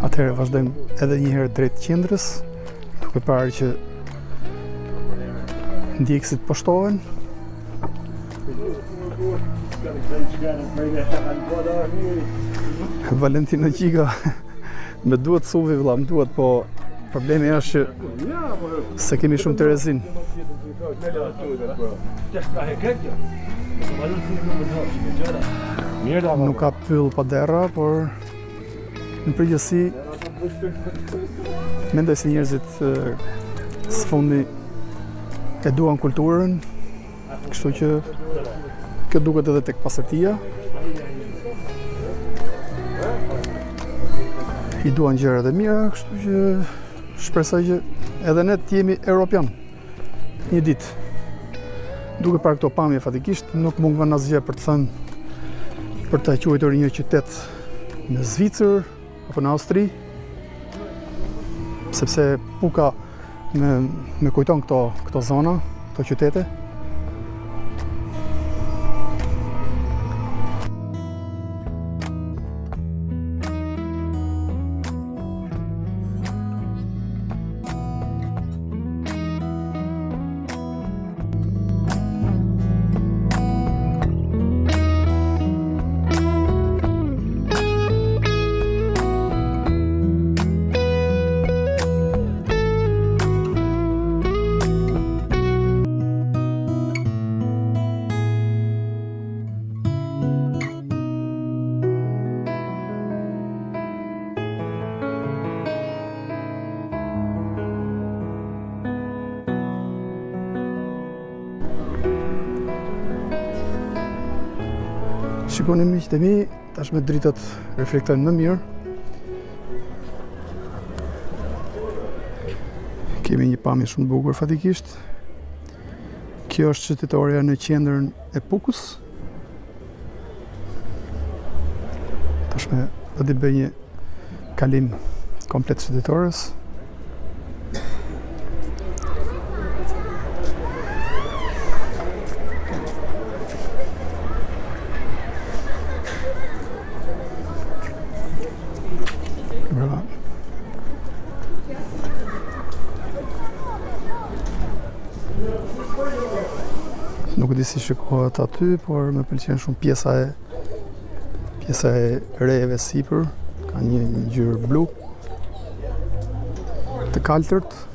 Atëherë vazhdojmë edhe një herë drejt qendrës, duke parë që ndjekësit poshtohen. Valentino Gjiga me duhet suvi vëlla, më duhet, po problemi është që se kemi shumë Terezin. Nuk ka pyll pa derra, por në përgjithësi mendoj se njerëzit sfundi e duan kulturën, kështu që kjo duket edhe tek pastërtia. I duan gjërat e mira, kështu që shpresoj që edhe ne të jemi europian një ditë. Duke parë këto pamje fatikisht, nuk mungvan asgjë për të thënë për ta quajtur një qytet në Zvicër apo në Austri, sepse Puka me kujton këto zona, këto qytete. Shikoni miqtë e mi, tashme dritat reflektojnë më mirë. Kemi një pamje shumë bukur fatikisht. Kjo është qytetoria në qendrën e Pukës. Tashme do t'i bëj një kalim komplet qytetores. Nuk di si shikohet aty, por më pëlqen shumë pjesa e reve sipër, ka një ngjyrë blu të kaltërt.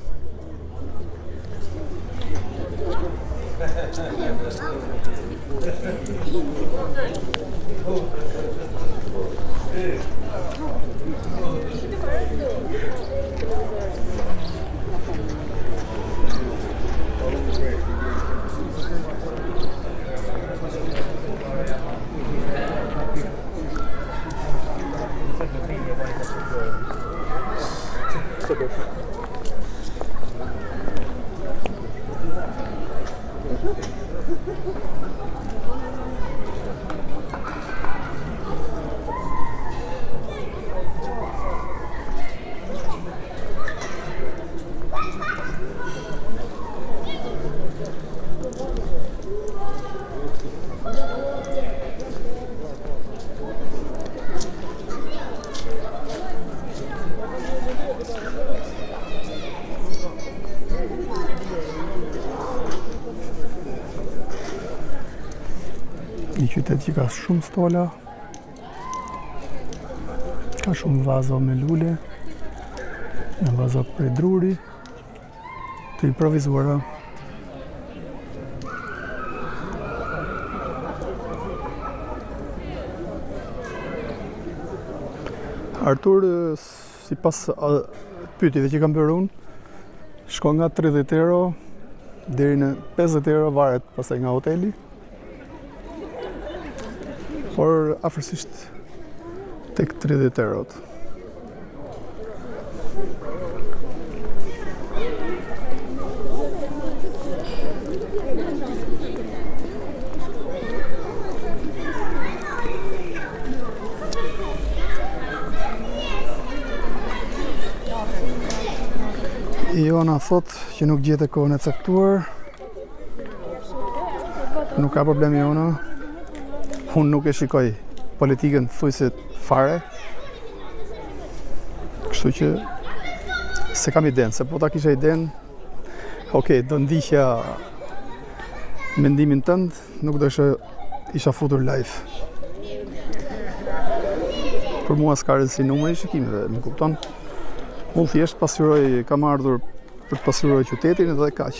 Një qytet që ka shumë stola, ka shumë vazo me lule, Në vaza prej druri, të improvizuara. Artur, si pas pyetjeve që kam bërë unë, shkon nga 30 euro deri në 50 euro varet pastaj nga hoteli. Por afërsisht tek 30 eurot. Jona thot që nuk gjete kohën e caktuar. Nuk ka problem Jona. Unë nuk e shikoj politikën thujse fare. Kështu që se kam iden, se po ta kisha iden, okej, do ndiqja mendimin tënd, nuk do isha futur live. Për mua s'ka rëndësi numri i shikimeve, më kupton? Unë thjesht pasqyroj, kam ardhur për të pasqyruar qytetin edhe kaq.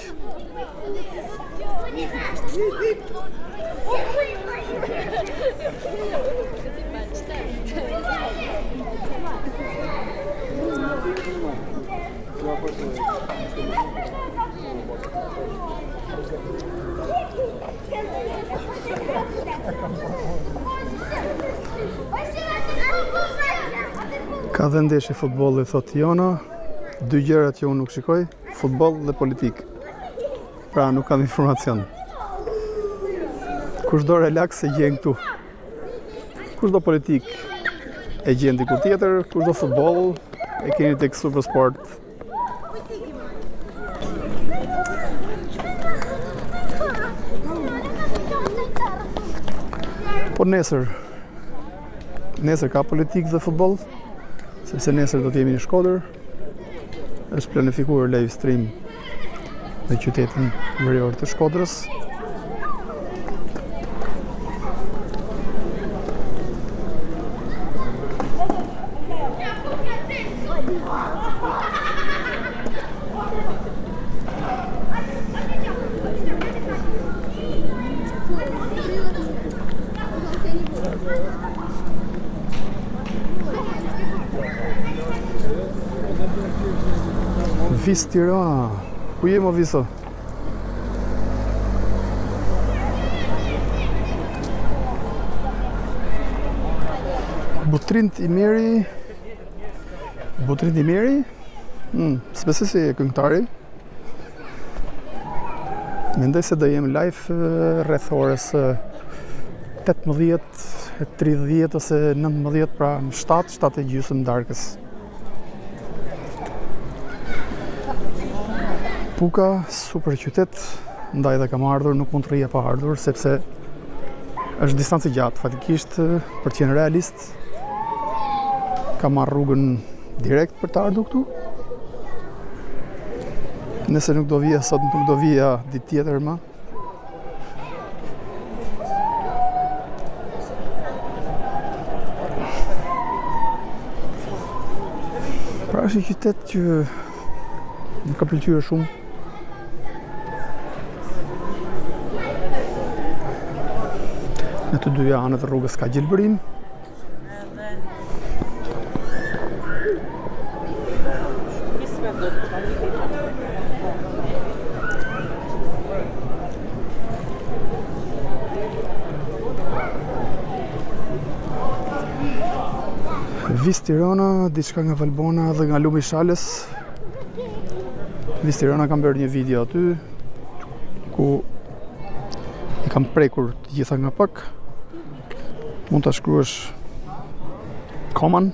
Ka dhe ndeshje futbolli, thot Jona, dy gjërat që unë nuk shikoj, futboll dhe politik. Pra nuk kam informacion. Kush do relax e gjen këtu. Kush do politik e gjen diku tjetër, kush do futboll e keni tek Supersport. Po nesër ka politik dhe futboll, sepse nesër do të jemi në Shkodër. Është planifikuar live stream në qytetin verior të Shkodrës. Vis Tirana. Ku je mo Viso? Butrint i Meri. S'besoj se e këngëtari. Mendoj se do jem live rreth orës 18:30 ose 19, pra 7:30 darkës. Puka, super qytet, ndaj dhe kam ardhur, nuk mund të rrija pa ardhur, sepse është distancë gjatë, fatikisht, për të qenë realist, kam marrë rrugën direkt për të ardhur këtu. Nëse nuk do vija sot, nuk do vija ditë tjetër më. Pra është një qytet që më ka pëlqyer shumë. Në të dyja anët e rrugës ka gjelbërim. Vis Tirana, diçka nga Valbona dhe nga Lumi Shalës. Vis Tirana kam bërë një video aty ku i kam prekur të gjitha nga pak. Mund ta shkruash koman.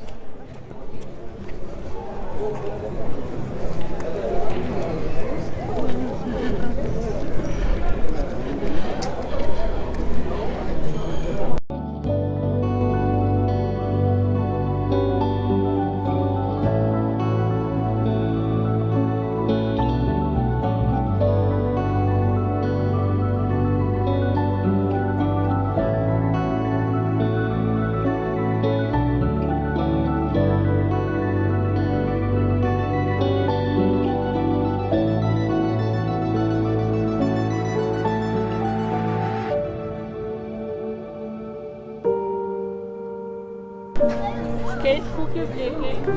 Vet ku ke bleke.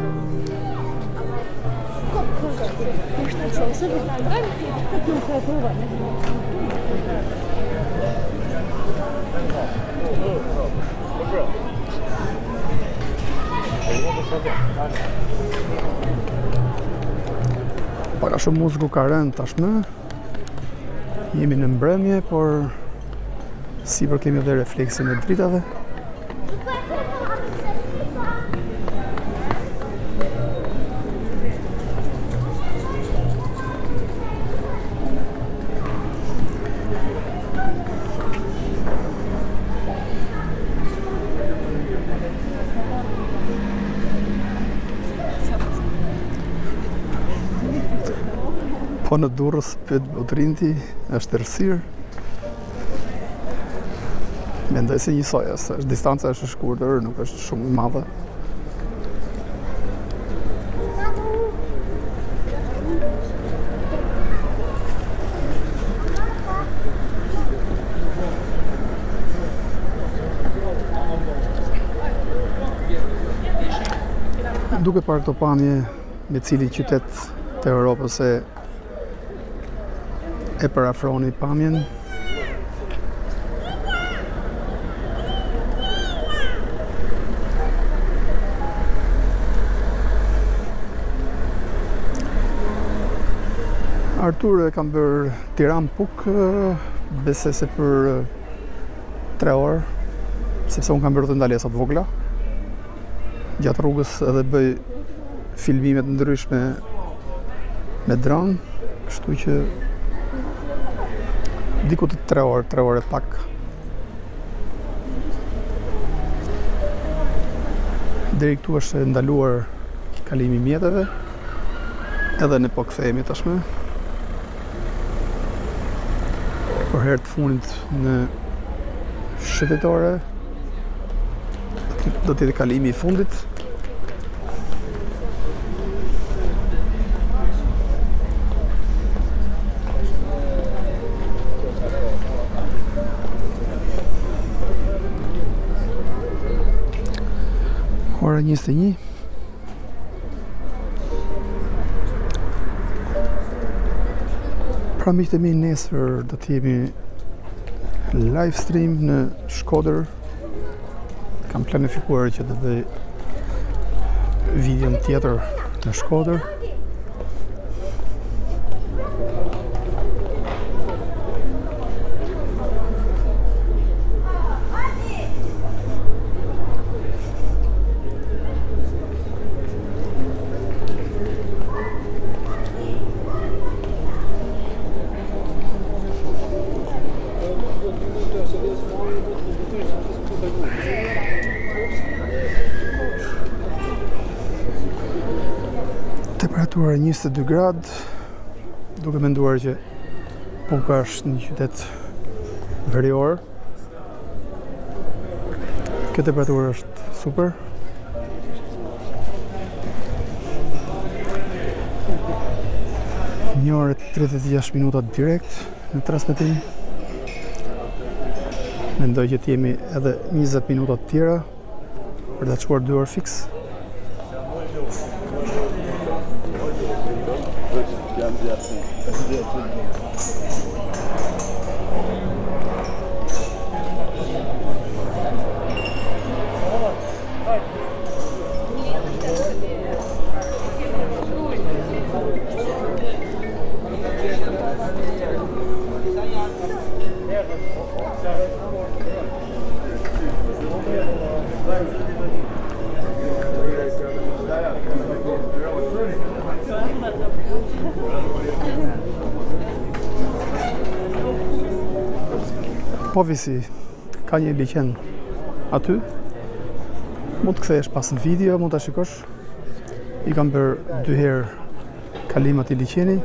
Para shumë muzikë ka rënë tashmë. Jemi në mbrëmje, por sipër kemi edhe refleksin e dritave. Po në Durrës pyet Botrinti, është errësirë. Mendoj se njësoj, distanca është e shkurtër, nuk është shumë e madhe. Duke parë këto pamje me cili qytet të Europës e parafroni pamjen. Artur e kam bërë Tiranë-Puk, besoj se për 3 orë, sepse unë kam bërë të ndalesa të vogla. Gjatë rrugës edhe bëj filmimet ndryshme me dron, kështu që diku të 3 orë pak. Deri këtu është ndaluar kalimi i mjeteve, edhe ne po kthehemi tashmë. Për herë të fundit në shëtetore, do të jetë kalimi i fundit. Ora 21. Pra miqtë e mi, nesër do të jemi live stream në Shkodër. Kam planifikuar që të bëj videon tjetër në Shkodër. Temperatura 22 gradë, duke menduar që Puka është një qytet verior. Kjo temperaturë është super. Një orë 36 minuta direkt në transmetim. Mendoj që të jemi edhe 20 minuta të tjera për të çuar 2 orë fiks. Po visi, ka një liqen aty. Mund të kthehesh pas në video, mund ta shikosh. I kam bërë 2 herë kalimat i liqeni.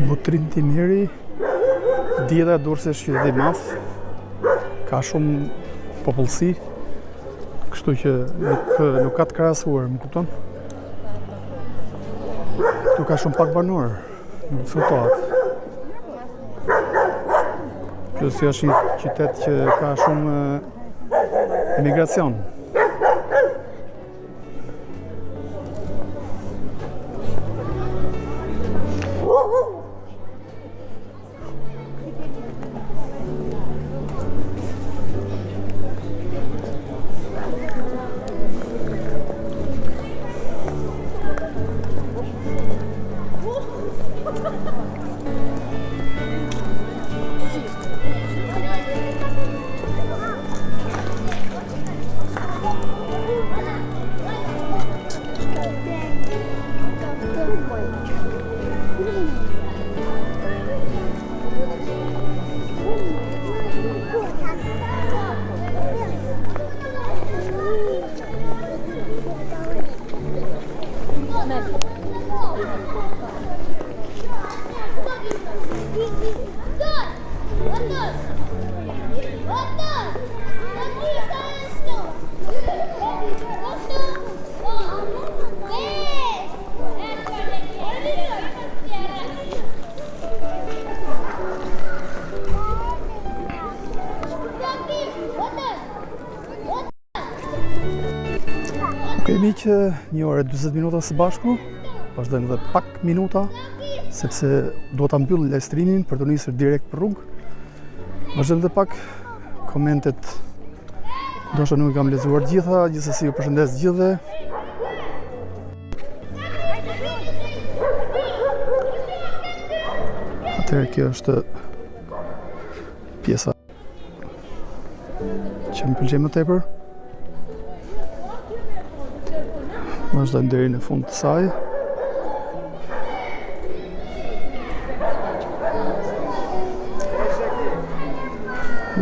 Butrin Timiri, dieta e Durrësit është qytet i madh, ka shumë popullsi, kështu që nuk ka të krahasuar, më kupton? Këtu ka shumë pak banor, nuk diskutohet. Plus është një qytet që ka shumë emigracion. Kemi që një orë 40 minuta së bashku, vazhdojmë edhe pak minuta, sepse do ta mbyll live streamin për të nisur direkt për rrugë. Vazhdojmë edhe pak komentet. Ndoshta nuk i kam lexuar gjitha, gjithsesi ju përshëndes gjithëve. Atëherë kjo është pjesa që më pëlqen më tepër. Vazhdojmë deri në fund të saj.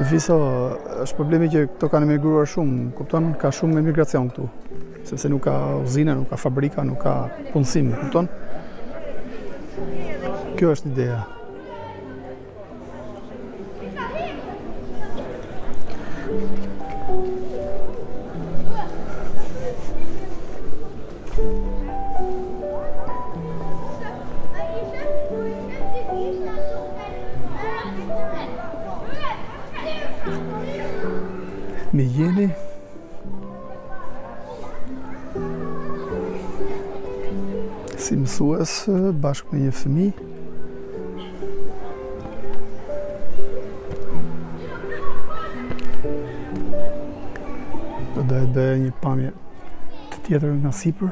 Viso, është problemi që këto kanë emigruar shumë, kupton? Ka shumë emigracion këtu, sepse nuk ka uzina, nuk ka fabrika, nuk ka punësim, kupton? Kjo është ideja. Me jeni si mësues bashkë me një fëmijë. Do të bëjë një pamje të tjetër nga sipër.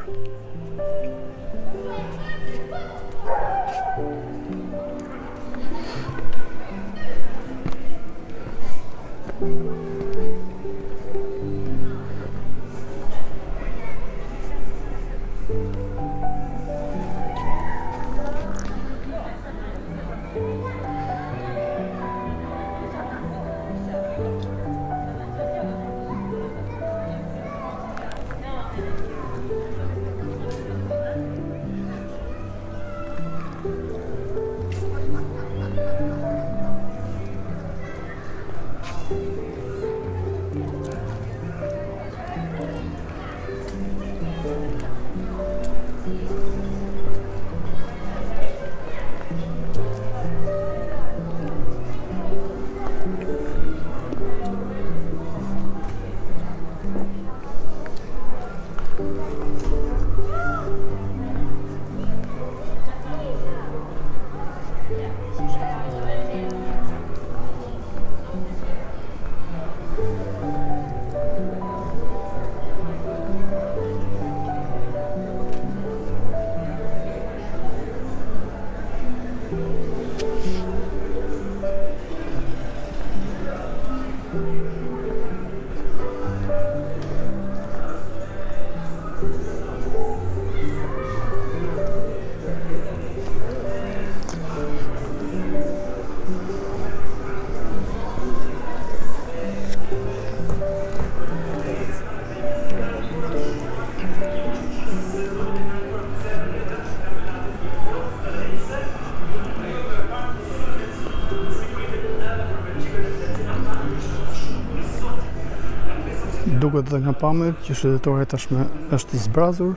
Duket dhe nga pamjet që shëndetore tashme është zbrazur.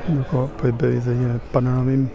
Ndërkohë po I bëj dhe një panoramim.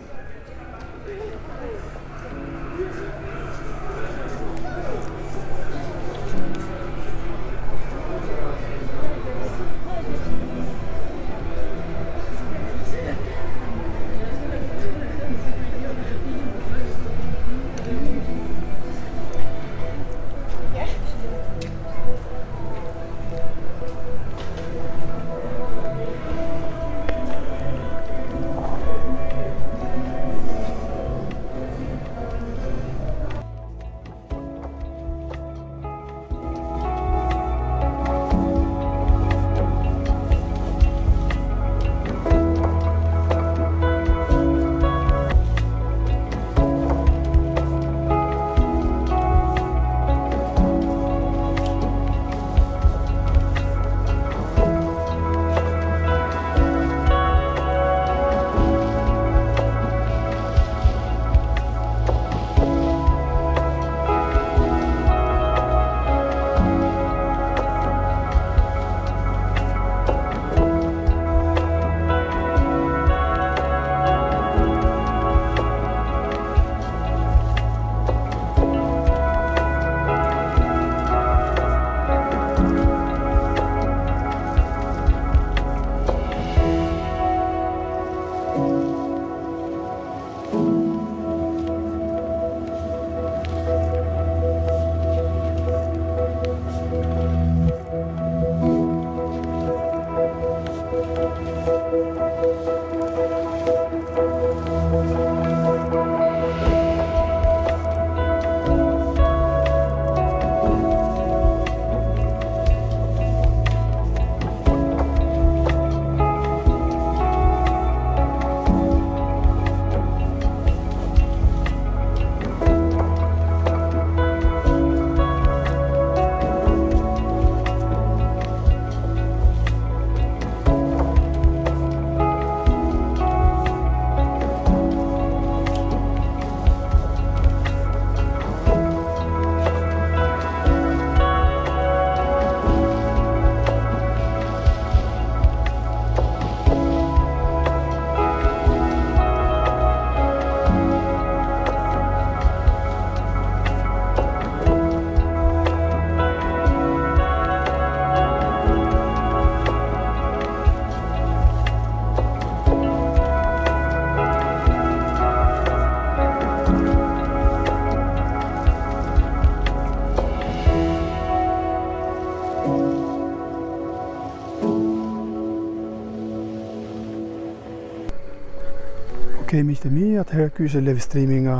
Okej, miqtë e mi, atëherë ky ishte levstrimi nga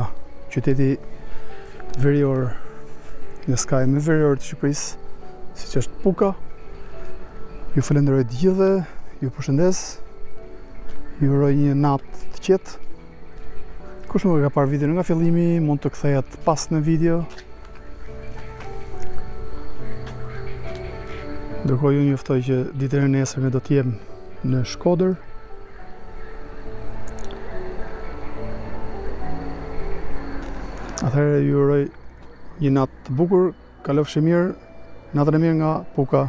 qyteti verior në skaj më verior të Shqipërisë, siç është Puka. Ju falenderoj të gjithëve, ju përshëndes, ju uroj një natë të qetë. Kush nuk e ka parë videon nga fillimi, mund të kthehet pas në video. Ndërkohë ju njoftoj që ditën e nesërme do të jem në Shkodër. Atëherë ju uroj një natë të bukur, kalofshi mirë, natën e mirë nga Puka.